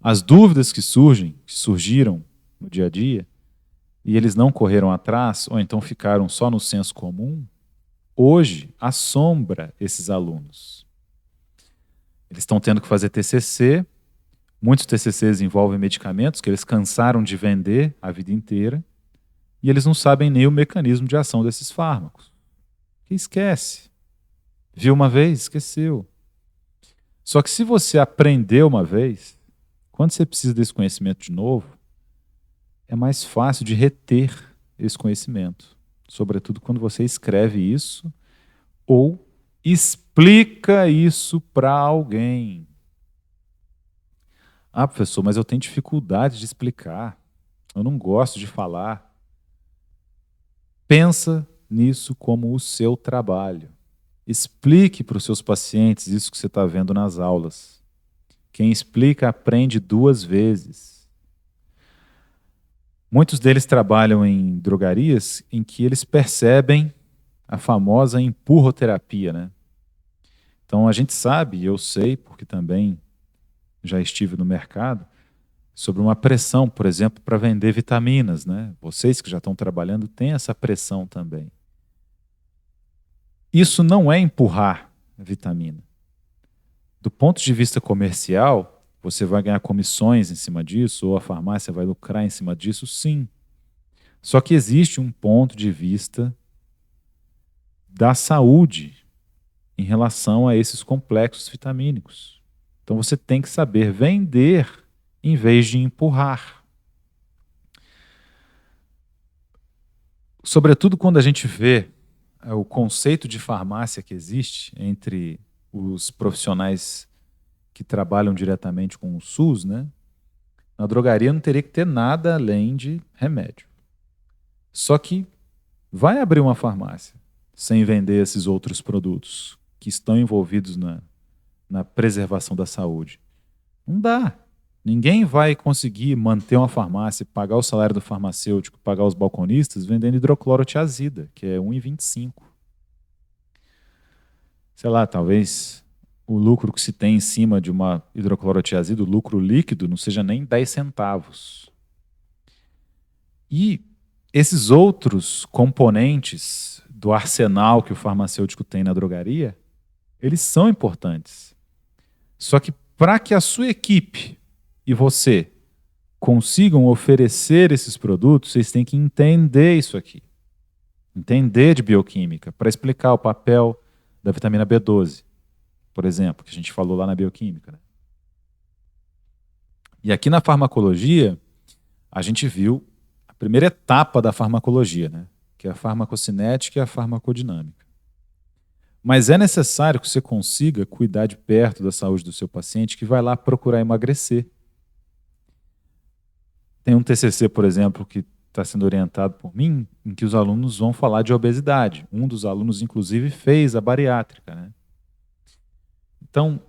As dúvidas que surgiram no dia a dia, e eles não correram atrás, ou então ficaram só no senso comum, hoje assombra esses alunos. Eles estão tendo que fazer TCC, muitos TCCs envolvem medicamentos que eles cansaram de vender a vida inteira, e eles não sabem nem o mecanismo de ação desses fármacos. Que esquece. Viu uma vez, esqueceu. Só que se você aprendeu uma vez, quando você precisa desse conhecimento de novo, é mais fácil de reter esse conhecimento. Sobretudo quando você escreve isso ou explica isso para alguém. Ah, professor, mas eu tenho dificuldade de explicar. Eu não gosto de falar. Pensa nisso como o seu trabalho. Explique para os seus pacientes isso que você está vendo nas aulas. Quem explica aprende 2 vezes. Muitos deles trabalham em drogarias em que eles percebem a famosa empurroterapia, né? Então a gente sabe, eu sei, porque também já estive no mercado, sobre uma pressão, por exemplo, para vender vitaminas, né? Vocês que já estão trabalhando têm essa pressão também. Isso não é empurrar a vitamina. Do ponto de vista comercial, você vai ganhar comissões em cima disso, ou a farmácia vai lucrar em cima disso, sim. Só que existe um ponto de vista da saúde em relação a esses complexos vitamínicos. Então você tem que saber vender em vez de empurrar. Sobretudo quando a gente vê o conceito de farmácia que existe entre os profissionais que trabalham diretamente com o SUS, né? Na drogaria não teria que ter nada além de remédio. Só que vai abrir uma farmácia sem vender esses outros produtos que estão envolvidos na preservação da saúde. Não dá. Ninguém vai conseguir manter uma farmácia, pagar o salário do farmacêutico, pagar os balconistas vendendo hidroclorotiazida, que é 1,25. Sei lá, talvez o lucro que se tem em cima de uma hidroclorotiazida, o lucro líquido, não seja nem 10 centavos. E esses outros componentes do arsenal que o farmacêutico tem na drogaria, eles são importantes. Só que para que a sua equipe e você consigam oferecer esses produtos, vocês têm que entender isso aqui. Entender de bioquímica, para explicar o papel da vitamina B12, por exemplo, que a gente falou lá na bioquímica, né? E aqui na farmacologia, a gente viu a primeira etapa da farmacologia, né? Que é a farmacocinética e a farmacodinâmica. Mas é necessário que você consiga cuidar de perto da saúde do seu paciente que vai lá procurar emagrecer. Tem um TCC, por exemplo, que está sendo orientado por mim, em que os alunos vão falar de obesidade. Um dos alunos, inclusive, fez a bariátrica, né? Então,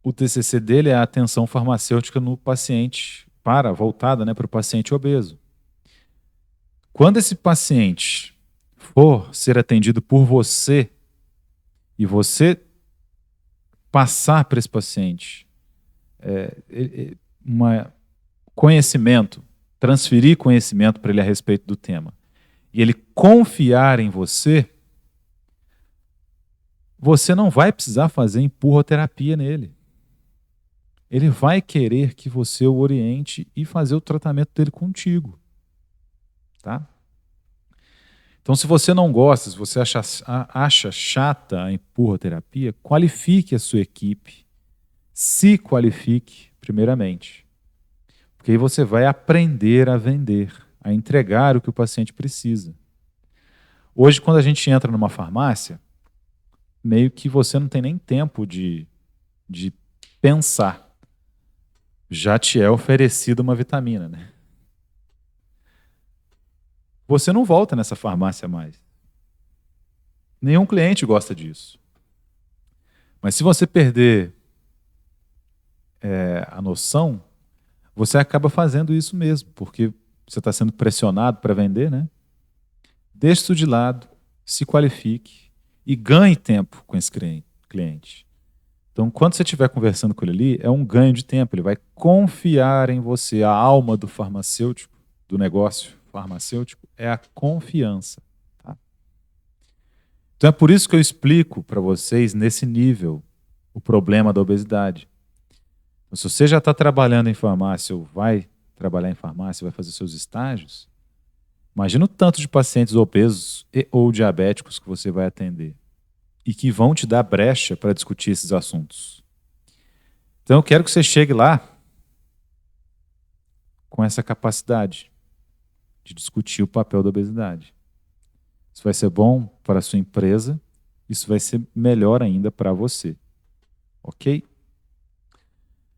o TCC dele é a atenção farmacêutica no paciente, voltada, né, para o paciente obeso. Quando esse paciente for ser atendido por você, e você passar para esse paciente conhecimento, transferir conhecimento para ele a respeito do tema, e ele confiar em você, você não vai precisar fazer empurroterapia nele. Ele vai querer que você o oriente e fazer o tratamento dele contigo. Tá? Então, se você não gosta, se você acha chata a empurroterapia, qualifique a sua equipe, se qualifique primeiramente. Porque aí você vai aprender a vender, a entregar o que o paciente precisa. Hoje, quando a gente entra numa farmácia, meio que você não tem nem tempo de de pensar. Já te é oferecida uma vitamina, né? Você não volta nessa farmácia mais. Nenhum cliente gosta disso. Mas se você perder a noção, você acaba fazendo isso mesmo, porque você está sendo pressionado para vender, né? Deixe isso de lado, se qualifique e ganhe tempo com esse cliente. Então, quando você estiver conversando com ele ali, é um ganho de tempo. Ele vai confiar em você. A alma do farmacêutico, do negócio farmacêutico, é a confiança. Tá? Então, é por isso que eu explico para vocês, nesse nível, o problema da obesidade. Então, se você já está trabalhando em farmácia ou vai trabalhar em farmácia, vai fazer seus estágios, imagina o tanto de pacientes obesos ou diabéticos que você vai atender e que vão te dar brecha para discutir esses assuntos. Então eu quero que você chegue lá com essa capacidade de discutir o papel da obesidade. Isso vai ser bom para a sua empresa, isso vai ser melhor ainda para você. Ok?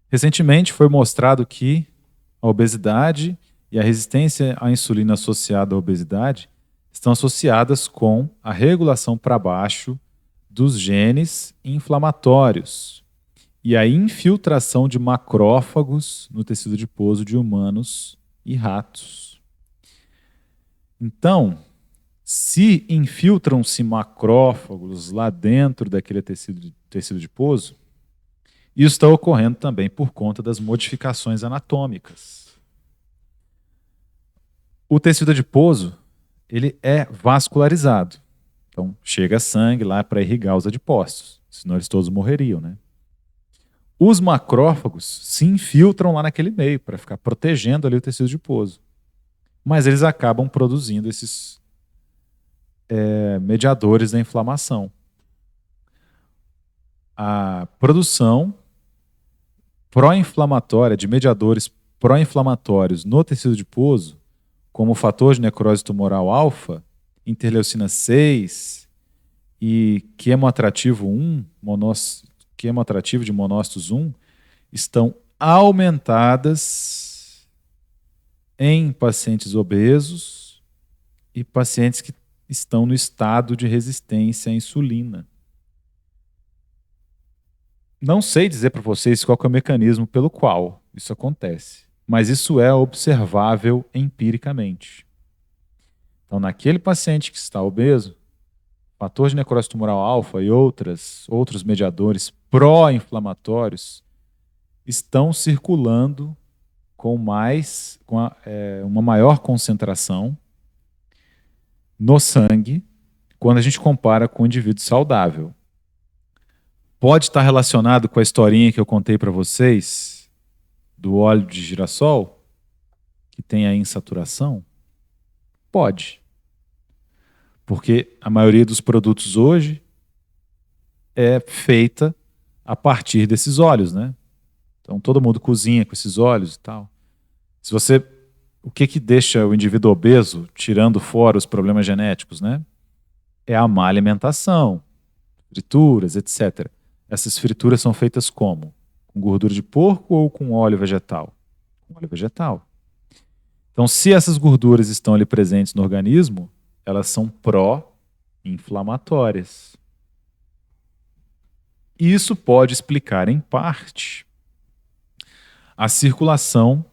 Recentemente foi mostrado que a obesidade e a resistência à insulina associada à obesidade estão associadas com a regulação para baixo dos genes inflamatórios e a infiltração de macrófagos no tecido adiposo de humanos e ratos. Então, se infiltram-se macrófagos lá dentro daquele tecido adiposo, isso está ocorrendo também por conta das modificações anatômicas. O tecido adiposo, ele é vascularizado. Então, chega sangue lá para irrigar os adipócitos, senão eles todos morreriam, né? Os macrófagos se infiltram lá naquele meio para ficar protegendo ali o tecido adiposo. Mas eles acabam produzindo esses mediadores da inflamação. A produção pró-inflamatória de mediadores pró-inflamatórios no tecido adiposo, como o fator de necrose tumoral alfa, interleucina 6 e quimoatrativo 1, quimoatrativo de monócitos 1, estão aumentadas em pacientes obesos e pacientes que estão no estado de resistência à insulina. Não sei dizer para vocês qual é o mecanismo pelo qual isso acontece, mas isso é observável empiricamente. Então, naquele paciente que está obeso, fator de necrose tumoral alfa e outros mediadores pró-inflamatórios estão circulando com uma maior concentração no sangue quando a gente compara com o indivíduo saudável. Pode estar relacionado com a historinha que eu contei para vocês do óleo de girassol, que tem a insaturação? Pode. Porque a maioria dos produtos hoje é feita a partir desses óleos, né? Então todo mundo cozinha com esses óleos e tal. O que deixa o indivíduo obeso, tirando fora os problemas genéticos, né? É a má alimentação, frituras, etc. Essas frituras são feitas como? Com gordura de porco ou com óleo vegetal? Com óleo vegetal. Então, se essas gorduras estão ali presentes no organismo, elas são pró-inflamatórias. Isso pode explicar, em parte, a circulação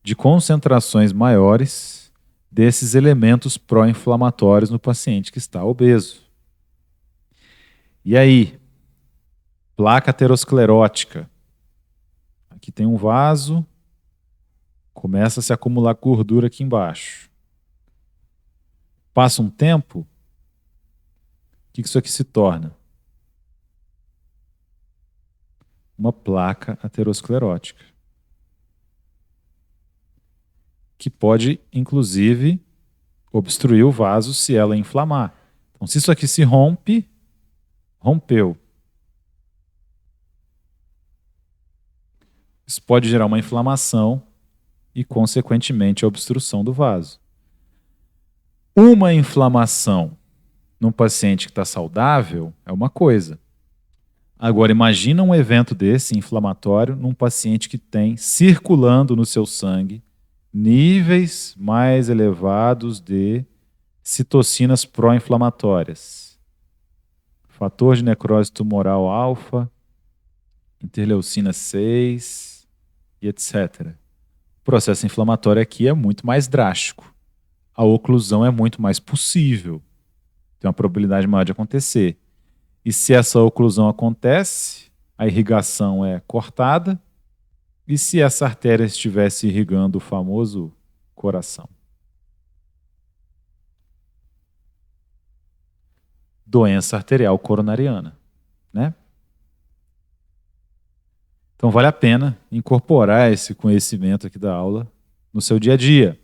de concentrações maiores desses elementos pró-inflamatórios no paciente que está obeso. E aí, placa aterosclerótica. Aqui tem um vaso, começa a se acumular gordura aqui embaixo. Passa um tempo, o que isso aqui se torna? Uma placa aterosclerótica. Que pode, inclusive, obstruir o vaso se ela inflamar. Então, se isso aqui se rompe, rompeu. Isso pode gerar uma inflamação e, consequentemente, a obstrução do vaso. Uma inflamação num paciente que está saudável é uma coisa. Agora, imagina um evento desse, inflamatório, num paciente que tem circulando no seu sangue níveis mais elevados de citocinas pró-inflamatórias. Fator de necrose tumoral alfa, interleucina 6 e etc. O processo inflamatório aqui é muito mais drástico. A oclusão é muito mais possível. Tem uma probabilidade maior de acontecer. E se essa oclusão acontece, a irrigação é cortada. E se essa artéria estivesse irrigando o famoso coração? Doença arterial coronariana, né? Então vale a pena incorporar esse conhecimento aqui da aula no seu dia a dia.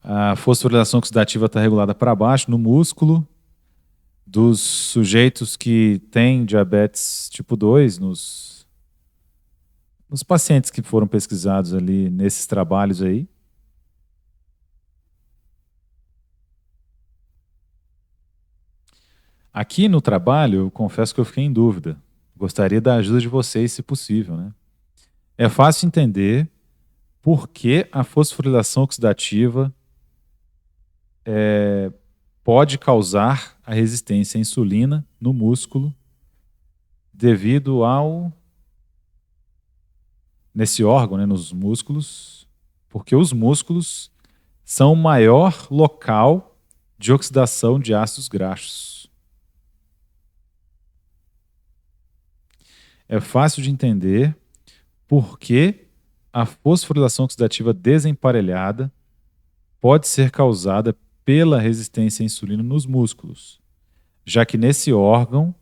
A fosforilação oxidativa está regulada para baixo no músculo dos sujeitos que têm diabetes tipo 2, nos pacientes que foram pesquisados ali nesses trabalhos aí. Aqui no trabalho, eu confesso que eu fiquei em dúvida. Gostaria da ajuda de vocês, se possível, né? É fácil entender por que a fosforilação oxidativa pode causar a resistência à insulina no músculo devido nesse órgão, né, nos músculos, porque os músculos são o maior local de oxidação de ácidos graxos. É fácil de entender por que a fosforilação oxidativa desemparelhada pode ser causada pela resistência à insulina nos músculos, já que esse órgão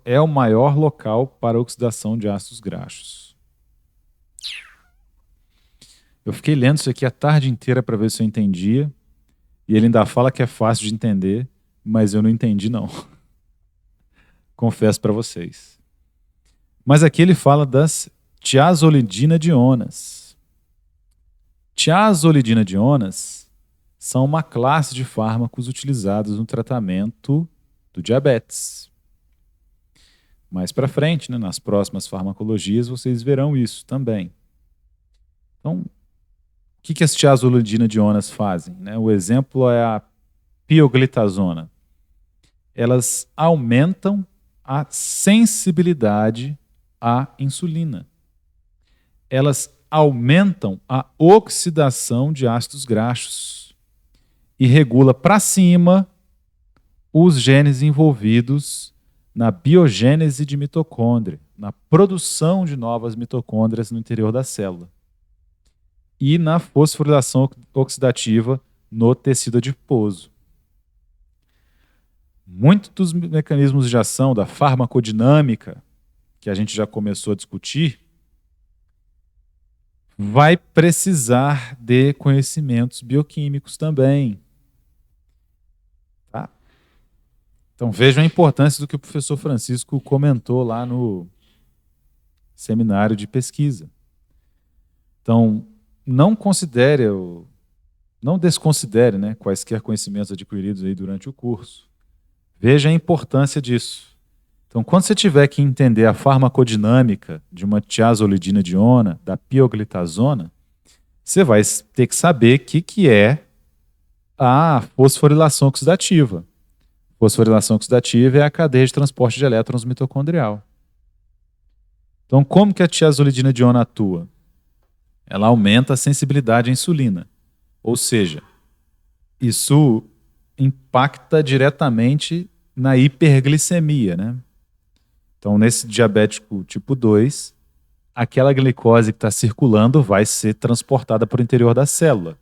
é o maior local para oxidação de ácidos graxos. Eu fiquei lendo isso aqui a tarde inteira para ver se eu entendia, e ele ainda fala que é fácil de entender, mas eu não entendi não. Confesso para vocês. Mas aqui ele fala das tiazolidinadionas. Tiazolidinadionas são uma classe de fármacos utilizados no tratamento do diabetes. Mais para frente, né, nas próximas farmacologias, vocês verão isso também. Então, o que as tiazolidinadionas fazem, né? O exemplo é a pioglitazona. Elas aumentam a sensibilidade à insulina. Elas aumentam a oxidação de ácidos graxos e regula para cima os genes envolvidos na biogênese de mitocôndria, na produção de novas mitocôndrias no interior da célula e na fosforilação oxidativa no tecido adiposo. Muitos dos mecanismos de ação da farmacodinâmica, que a gente já começou a discutir, vai precisar de conhecimentos bioquímicos também. Tá? Então vejam a importância do que o professor Francisco comentou lá no seminário de pesquisa. Então, não desconsidere, né, quaisquer conhecimentos adquiridos aí durante o curso. Veja a importância disso. Então, quando você tiver que entender a farmacodinâmica de uma tiazolidinadiona, da pioglitazona, você vai ter que saber o que é a fosforilação oxidativa. Fosforilação oxidativa é a cadeia de transporte de elétrons mitocondrial. Então, como que a tiazolidinadiona atua? Ela aumenta a sensibilidade à insulina. Ou seja, isso impacta diretamente na hiperglicemia, né? Então, nesse diabético tipo 2, aquela glicose que está circulando vai ser transportada para o interior da célula.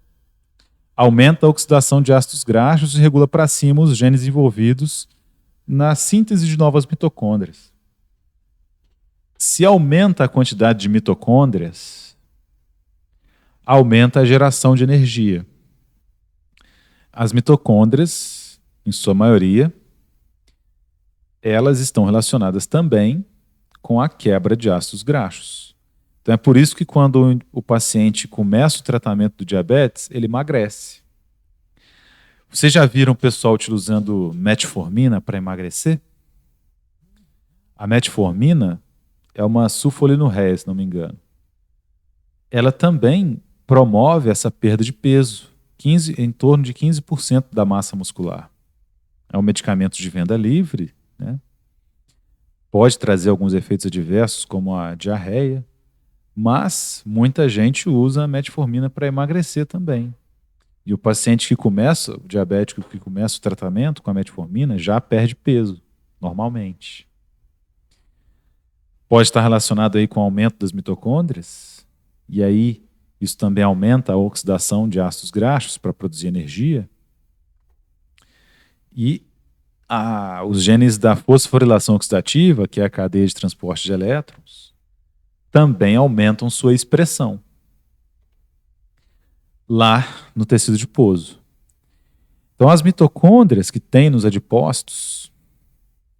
Aumenta a oxidação de ácidos graxos e regula para cima os genes envolvidos na síntese de novas mitocôndrias. Se aumenta a quantidade de mitocôndrias, aumenta a geração de energia. As mitocôndrias, em sua maioria, elas estão relacionadas também com a quebra de ácidos graxos. Então é por isso que quando o paciente começa o tratamento do diabetes, ele emagrece. Vocês já viram o pessoal utilizando metformina para emagrecer? A metformina é uma sulfonilureia, se não me engano. Ela também promove essa perda de peso, em torno de 15% da massa muscular. É um medicamento de venda livre, né? Pode trazer alguns efeitos adversos, como a diarreia, mas muita gente usa a metformina para emagrecer também. E o paciente que começa, o diabético que começa o tratamento com a metformina, já perde peso, normalmente. Pode estar relacionado aí com o aumento das mitocôndrias, e aí isso também aumenta a oxidação de ácidos graxos para produzir energia. E os genes da fosforilação oxidativa, que é a cadeia de transporte de elétrons, também aumentam sua expressão lá no tecido adiposo. Então, as mitocôndrias que tem nos adipócitos,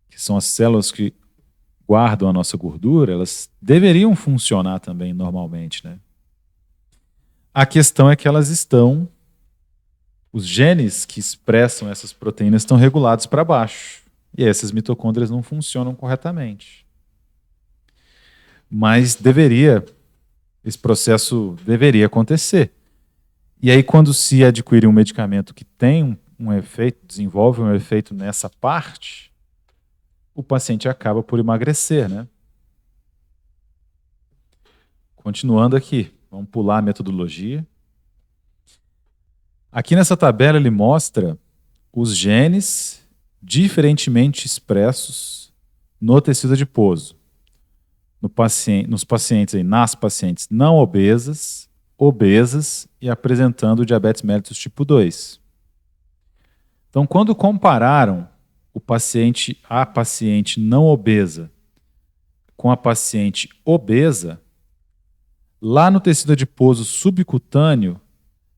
que são as células que guardam a nossa gordura, elas deveriam funcionar também normalmente, né? A questão é que os genes que expressam essas proteínas estão regulados para baixo. E essas mitocôndrias não funcionam corretamente. Mas esse processo deveria acontecer. E aí, quando se adquire um medicamento que tem um efeito, desenvolve um efeito nessa parte, o paciente acaba por emagrecer, né? Continuando aqui, vamos pular a metodologia. Aqui nessa tabela ele mostra os genes diferentemente expressos no tecido adiposo. Nas pacientes não obesas, obesas e apresentando diabetes mellitus tipo 2. Então, quando compararam a paciente não obesa com a paciente obesa, lá no tecido adiposo subcutâneo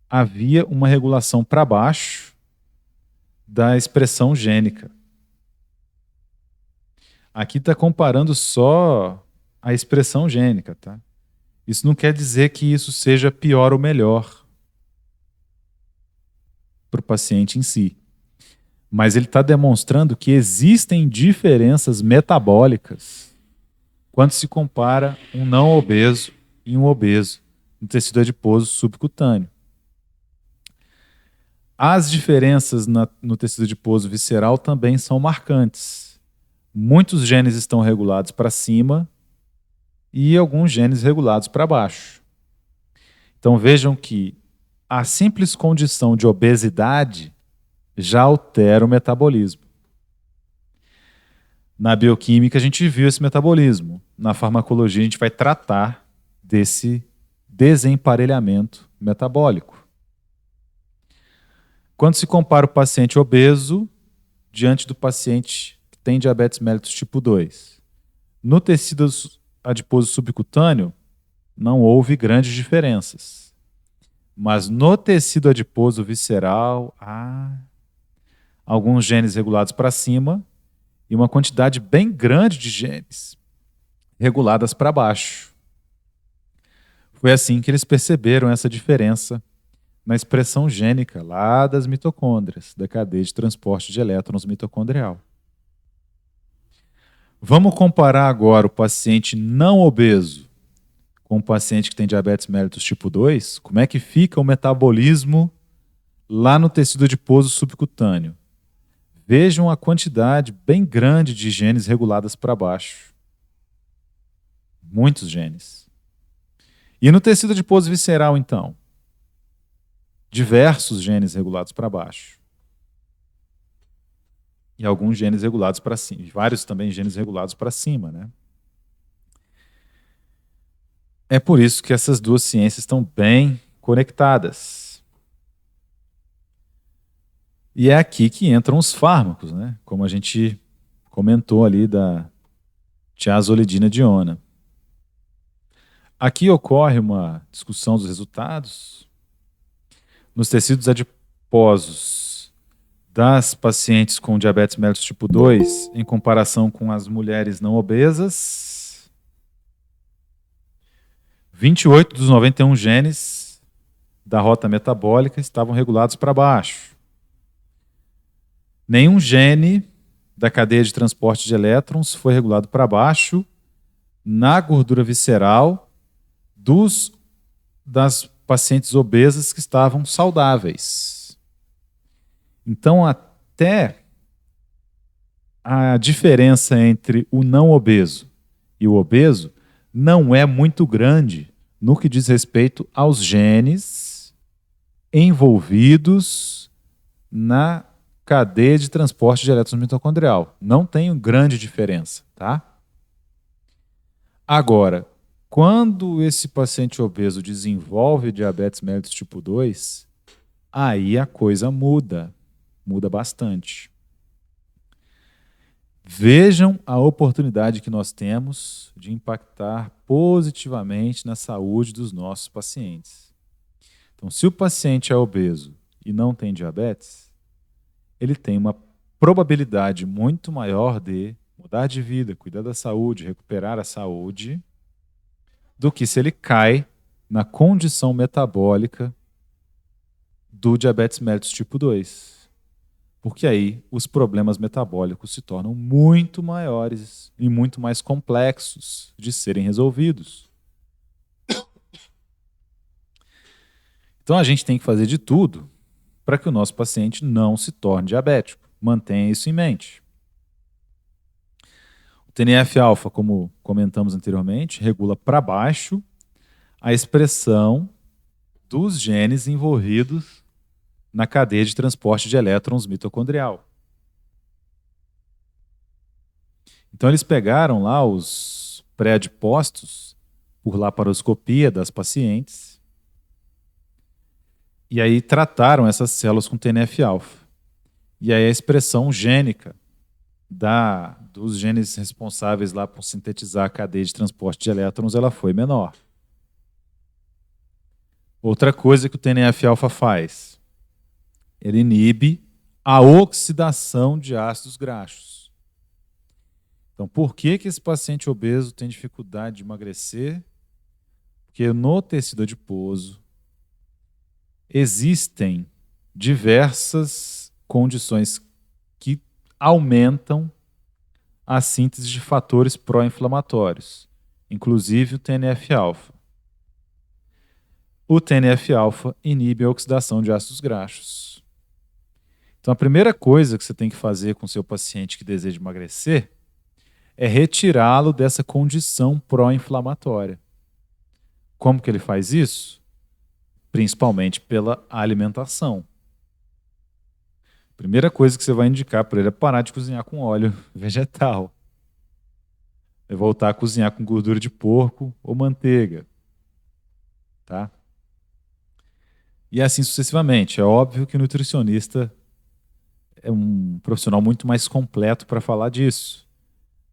havia uma regulação para baixo da expressão gênica. Aqui está comparando só a expressão gênica, tá? Isso não quer dizer que isso seja pior ou melhor para o paciente em si. Mas ele está demonstrando que existem diferenças metabólicas quando se compara um não obeso e um obeso no tecido adiposo subcutâneo. As diferenças no tecido adiposo visceral também são marcantes. Muitos genes estão regulados para cima e alguns genes regulados para baixo. Então vejam que a simples condição de obesidade já altera o metabolismo. Na bioquímica a gente viu esse metabolismo. Na farmacologia a gente vai tratar desse desemparelhamento metabólico. Quando se compara o paciente obeso diante do paciente que tem diabetes mellitus tipo 2, no tecido adiposo subcutâneo não houve grandes diferenças. Mas no tecido adiposo visceral, alguns genes regulados para cima e uma quantidade bem grande de genes reguladas para baixo. Foi assim que eles perceberam essa diferença na expressão gênica lá das mitocôndrias, da cadeia de transporte de elétrons mitocondrial. Vamos comparar agora o paciente não obeso com o paciente que tem diabetes mellitus tipo 2, como é que fica o metabolismo lá no tecido adiposo subcutâneo. Vejam a quantidade bem grande de genes reguladas para baixo. Muitos genes. E no tecido adiposo visceral, então? Diversos genes regulados para baixo. E alguns genes regulados para cima. E vários também genes regulados para cima, né? É por isso que essas duas ciências estão bem conectadas. E é aqui que entram os fármacos, né? Como a gente comentou ali da tiazolidinadiona. Aqui ocorre uma discussão dos resultados. Nos tecidos adiposos das pacientes com diabetes mellitus tipo 2, em comparação com as mulheres não obesas, 28 dos 91 genes da rota metabólica estavam regulados para baixo. Nenhum gene da cadeia de transporte de elétrons foi regulado para baixo na gordura visceral das pacientes obesas que estavam saudáveis. Então, até a diferença entre o não obeso e o obeso não é muito grande no que diz respeito aos genes envolvidos na cadeia de transporte de elétrons mitocondrial. Não tem grande diferença, tá? Agora, quando esse paciente obeso desenvolve diabetes mellitus tipo 2, aí a coisa muda bastante. Vejam a oportunidade que nós temos de impactar positivamente na saúde dos nossos pacientes. Então, se o paciente é obeso e não tem diabetes, ele tem uma probabilidade muito maior de mudar de vida, cuidar da saúde, recuperar a saúde, do que se ele cai na condição metabólica do diabetes mellitus tipo 2. Porque aí os problemas metabólicos se tornam muito maiores e muito mais complexos de serem resolvidos. Então a gente tem que fazer de tudo para que o nosso paciente não se torne diabético. Mantenha isso em mente. O TNF-alfa, como comentamos anteriormente, regula para baixo a expressão dos genes envolvidos na cadeia de transporte de elétrons mitocondrial. Então eles pegaram lá os pré-adpostos por laparoscopia das pacientes e aí trataram essas células com TNF-alfa. E aí a expressão gênica dos genes responsáveis lá por sintetizar a cadeia de transporte de elétrons ela foi menor. Outra coisa que o TNF-alfa faz, ele inibe a oxidação de ácidos graxos. Então, por que esse paciente obeso tem dificuldade de emagrecer? Porque no tecido adiposo existem diversas condições que aumentam a síntese de fatores pró-inflamatórios, inclusive o TNF-alfa. O TNF-alfa inibe a oxidação de ácidos graxos. Então, a primeira coisa que você tem que fazer com o seu paciente que deseja emagrecer é retirá-lo dessa condição pró-inflamatória. Como que ele faz isso? Principalmente pela alimentação. A primeira coisa que você vai indicar para ele é parar de cozinhar com óleo vegetal. É voltar a cozinhar com gordura de porco ou manteiga. Tá? E assim sucessivamente. É óbvio que o nutricionista é um profissional muito mais completo para falar disso.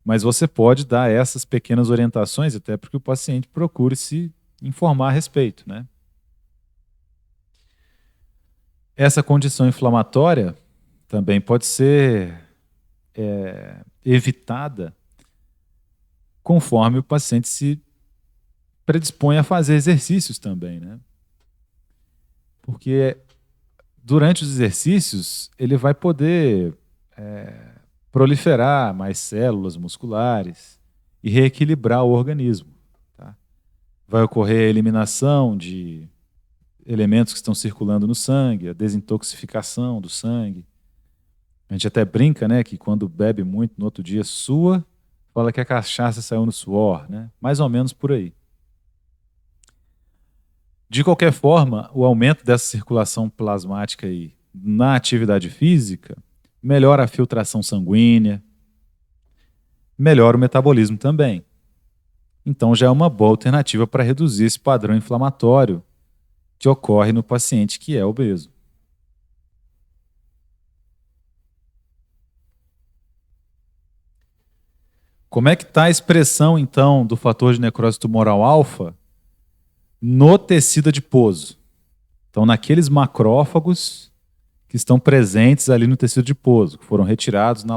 Mas você pode dar essas pequenas orientações até porque o paciente procure se informar a respeito, né? Essa condição inflamatória também pode ser evitada conforme o paciente se predispõe a fazer exercícios também, né? Porque durante os exercícios ele vai poder proliferar mais células musculares e reequilibrar o organismo. Tá? Vai ocorrer a eliminação de elementos que estão circulando no sangue, a desintoxicação do sangue. A gente até brinca, né, que quando bebe muito no outro dia sua, fala que a cachaça saiu no suor, né? Mais ou menos por aí. De qualquer forma, o aumento dessa circulação plasmática aí na atividade física melhora a filtração sanguínea, melhora o metabolismo também. Então já é uma boa alternativa para reduzir esse padrão inflamatório que ocorre no paciente que é obeso. Como é que está a expressão, então, do fator de necrose tumoral alfa no tecido adiposo? Então, naqueles macrófagos que estão presentes ali no tecido adiposo, que foram retirados na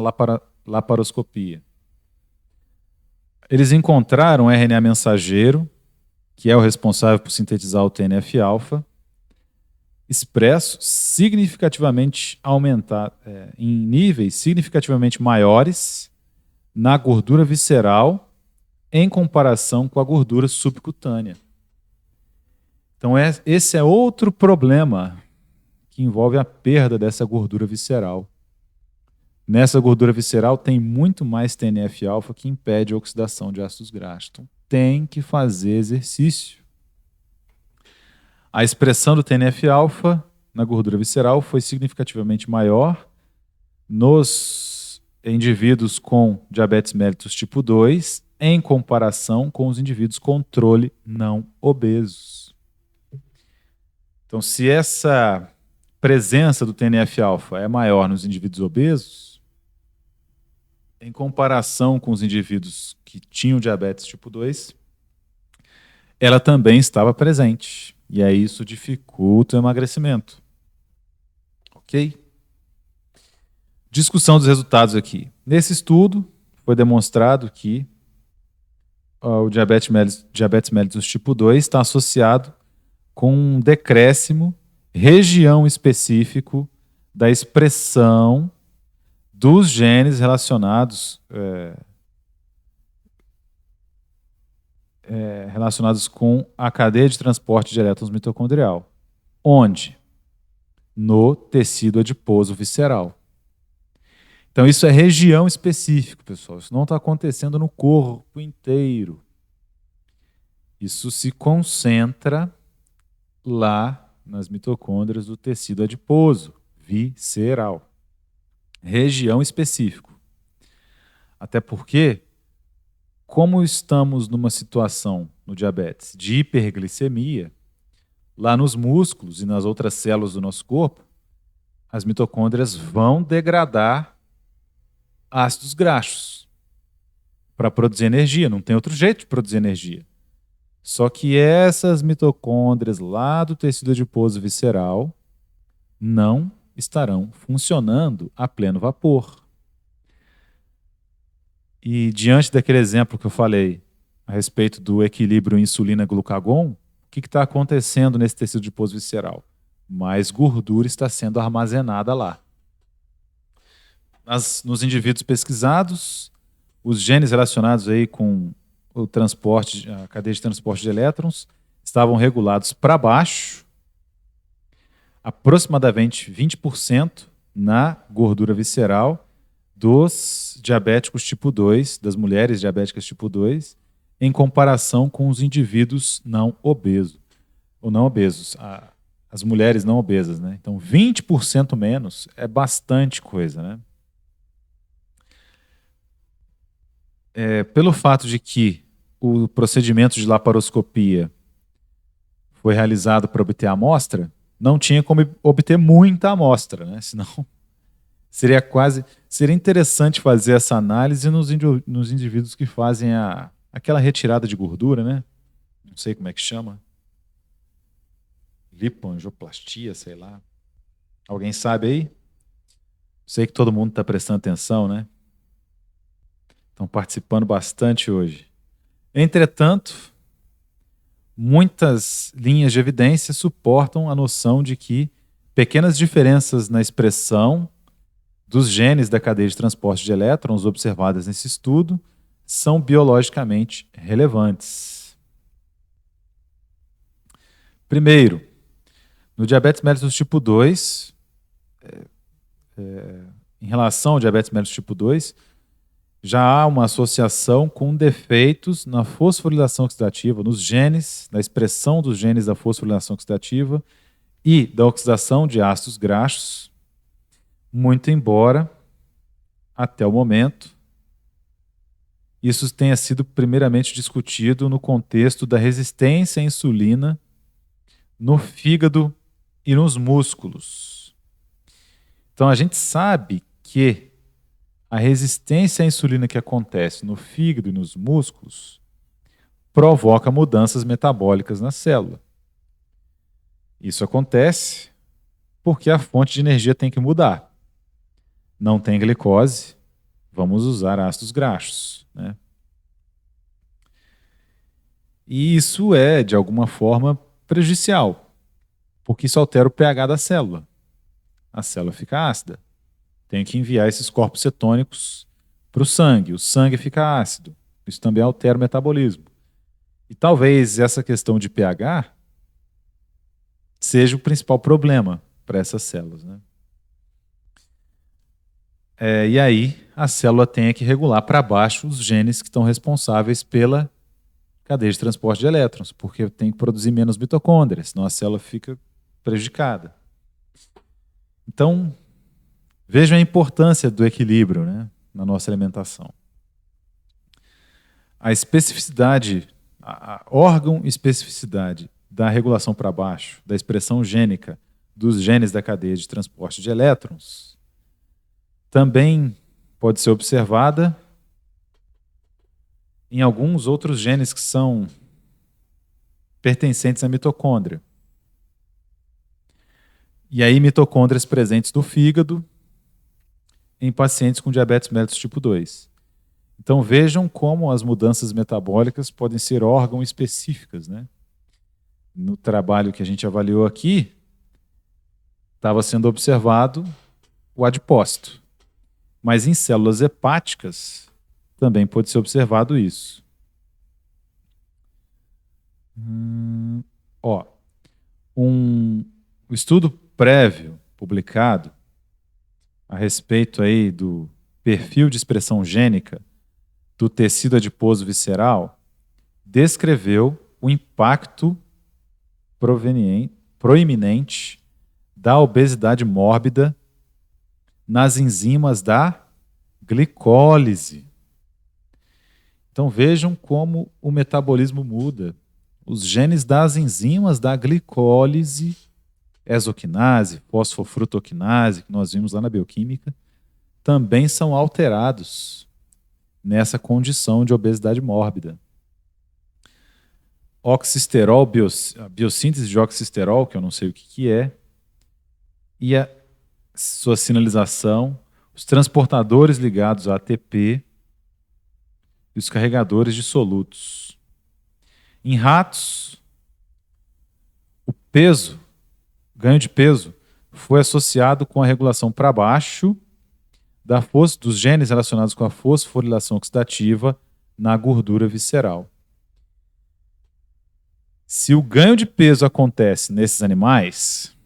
laparoscopia. Eles encontraram o RNA mensageiro, que é o responsável por sintetizar o TNF-alfa, expresso significativamente aumentado, em níveis significativamente maiores na gordura visceral em comparação com a gordura subcutânea. Então, esse é outro problema que envolve a perda dessa gordura visceral. Nessa gordura visceral tem muito mais TNF-alfa que impede a oxidação de ácidos graxos. Então, tem que fazer exercício. A expressão do TNF-alfa na gordura visceral foi significativamente maior nos indivíduos com diabetes mellitus tipo 2 em comparação com os indivíduos controle não obesos. Então, se essa presença do TNF-alfa é maior nos indivíduos obesos, em comparação com os indivíduos que tinham diabetes tipo 2, ela também estava presente. E aí isso dificulta o emagrecimento. Ok? Discussão dos resultados aqui. Nesse estudo, foi demonstrado que o diabetes mellitus tipo 2 está associado com um decréscimo região específico da expressão dos genes relacionados com a cadeia de transporte de elétrons mitocondrial. Onde? No tecido adiposo visceral. Então isso é região específica, pessoal. Isso não está acontecendo no corpo inteiro. Isso se concentra lá nas mitocôndrias do tecido adiposo visceral. Região específica. Até porque, como estamos numa situação no diabetes de hiperglicemia, lá nos músculos e nas outras células do nosso corpo, as mitocôndrias vão degradar ácidos graxos para produzir energia. Não tem outro jeito de produzir energia. Só que essas mitocôndrias lá do tecido adiposo visceral não estarão funcionando a pleno vapor. E diante daquele exemplo que eu falei a respeito do equilíbrio insulina-glucagon, o que está acontecendo nesse tecido adiposo visceral? Mais gordura está sendo armazenada lá. Nos indivíduos pesquisados, os genes relacionados aí com o transporte, a cadeia de transporte de elétrons, estavam regulados para baixo, aproximadamente 20% na gordura visceral dos diabéticos tipo 2, das mulheres diabéticas tipo 2, em comparação com os indivíduos não obesos, ou não obesos, as mulheres não obesas, né? Então, 20% menos é bastante coisa, né? Pelo fato de que o procedimento de laparoscopia foi realizado para obter a amostra, não tinha como obter muita amostra, né? Senão seria interessante fazer essa análise nos indivíduos que fazem aquela retirada de gordura, né? Não sei como é que chama. Lipoangioplastia, sei lá. Alguém sabe aí? Sei que todo mundo está prestando atenção, né? Estão participando bastante hoje. Entretanto, muitas linhas de evidência suportam a noção de que pequenas diferenças na expressão dos genes da cadeia de transporte de elétrons observadas nesse estudo são biologicamente relevantes. Primeiro, no diabetes mellitus tipo 2, em relação ao diabetes mellitus tipo 2, já há uma associação com defeitos na fosforilação oxidativa, nos genes, na expressão dos genes da fosforilação oxidativa e da oxidação de ácidos graxos, muito embora, até o momento, isso tenha sido primeiramente discutido no contexto da resistência à insulina no fígado e nos músculos. Então a gente sabe que a resistência à insulina que acontece no fígado e nos músculos provoca mudanças metabólicas na célula. Isso acontece porque a fonte de energia tem que mudar. Não tem glicose, vamos usar ácidos graxos, né? E isso é, de alguma forma, prejudicial. porque isso altera o pH da célula. A célula fica ácida. Tenho que enviar esses corpos cetônicos para o sangue fica ácido. Isso também altera o metabolismo. E talvez essa questão de pH seja o principal problema para essas células, né? E aí a célula tem que regular para baixo os genes que estão responsáveis pela cadeia de transporte de elétrons, porque tem que produzir menos mitocôndrias, senão a célula fica prejudicada. Então, vejam a importância do equilíbrio, né, na nossa alimentação. A especificidade, a órgão especificidade da regulação para baixo, da expressão gênica dos genes da cadeia de transporte de elétrons, também pode ser observada em alguns outros genes que são pertencentes à mitocôndria. E aí, mitocôndrias presentes no fígado em pacientes com diabetes mellitus tipo 2. Então, vejam como as mudanças metabólicas podem ser órgão específicas, né? No trabalho que a gente avaliou aqui, estava sendo observado o adipócito. Mas em células hepáticas também pode ser observado isso. Um estudo prévio publicado a respeito aí do perfil de expressão gênica do tecido adiposo visceral descreveu o impacto proeminente da obesidade mórbida nas enzimas da glicólise. Então vejam como o metabolismo muda. Os genes das enzimas da glicólise, exoquinase, fosfofrutoquinase, que nós vimos lá na bioquímica, também são alterados nessa condição de obesidade mórbida. Oxisterol, a biossíntese de oxisterol, que eu não sei o que é, e a sua sinalização, os transportadores ligados a ATP e os carregadores de solutos. Em ratos, o ganho de peso, foi associado com a regulação para baixo dos genes relacionados com a fosforilação oxidativa na gordura visceral. Se o ganho de peso acontece nesses animais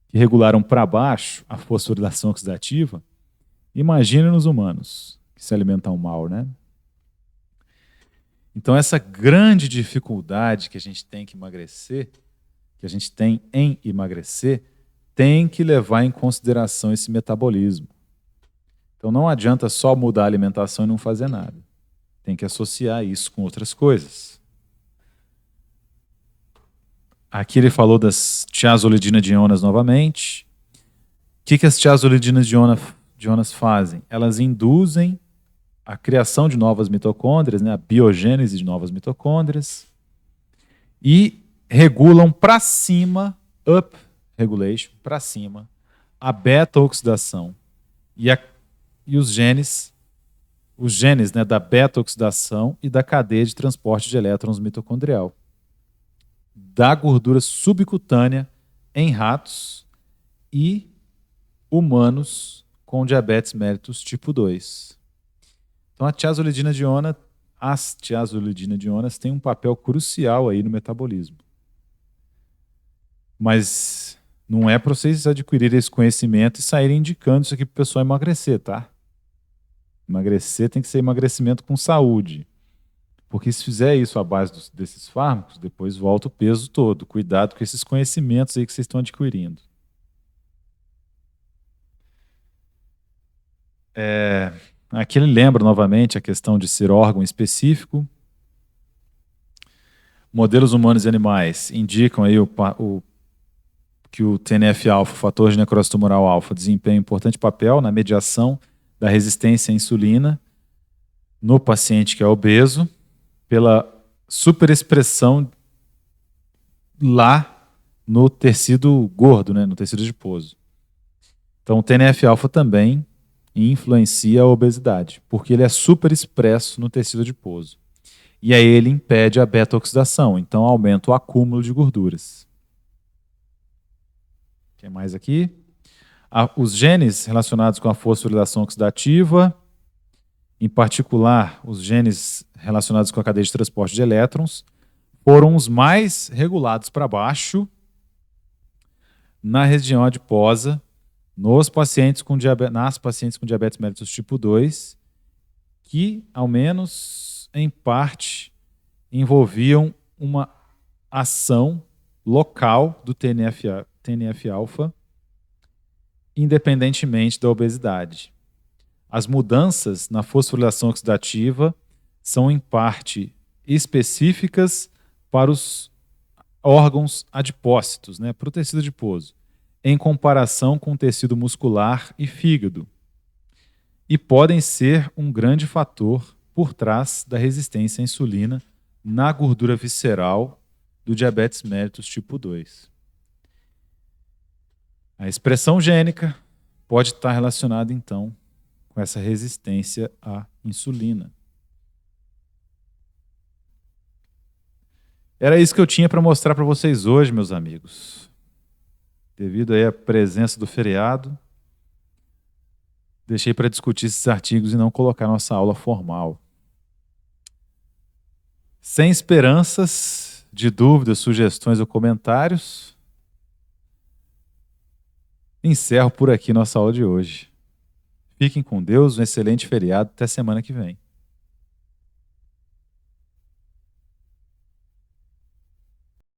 que regularam para baixo a fosforilação oxidativa, imagine nos humanos que se alimentam mal, né? Então essa grande dificuldade que a gente tem em emagrecer, tem que levar em consideração esse metabolismo. Então não adianta só mudar a alimentação e não fazer nada. Tem que associar isso com outras coisas. Aqui ele falou das tiazolidinadionas novamente. O que as tiazolidinadionas fazem? Elas induzem a criação de novas mitocôndrias, né, a biogênese de novas mitocôndrias, e regulam para cima, up regulation, para cima, a beta-oxidação e os genes né, da beta-oxidação e da cadeia de transporte de elétrons mitocondrial, da gordura subcutânea em ratos e humanos com diabetes mellitus tipo 2. Então as tiazolidinadionas têm um papel crucial aí no metabolismo. Mas não é para vocês adquirirem esse conhecimento e saírem indicando isso aqui para o pessoal emagrecer, tá? Emagrecer tem que ser emagrecimento com saúde. Porque se fizer isso à base desses fármacos, depois volta o peso todo. Cuidado com esses conhecimentos aí que vocês estão adquirindo. Aqui ele lembra novamente a questão de ser órgão específico. Modelos humanos e animais indicam aí que o TNF-alfa, o fator de necrose tumoral alfa, desempenha um importante papel na mediação da resistência à insulina no paciente que é obeso, pela superexpressão lá no tecido gordo, né, no tecido adiposo. Então o TNF-alfa também influencia a obesidade, porque ele é superexpresso no tecido adiposo. E aí ele impede a beta-oxidação, então aumenta o acúmulo de gorduras. que mais aqui? Os genes relacionados com a fosforilação oxidativa, em particular os genes relacionados com a cadeia de transporte de elétrons, foram os mais regulados para baixo na região adiposa, nas pacientes com diabetes mellitus tipo 2, que, ao menos em parte, envolviam uma ação local do TNF-alfa, independentemente da obesidade. As mudanças na fosforilação oxidativa são, em parte, específicas para os órgãos adipócitos, né, para o tecido adiposo, em comparação com o tecido muscular e fígado, e podem ser um grande fator por trás da resistência à insulina na gordura visceral do diabetes mellitus tipo 2. A expressão gênica pode estar relacionada, então, com essa resistência à insulina. Era isso que eu tinha para mostrar para vocês hoje, meus amigos. Devido aí à presença do feriado, deixei para discutir esses artigos e não colocar nossa aula formal. Sem esperanças de dúvidas, sugestões ou comentários, encerro por aqui nossa aula de hoje. Fiquem com Deus, um excelente feriado, até semana que vem.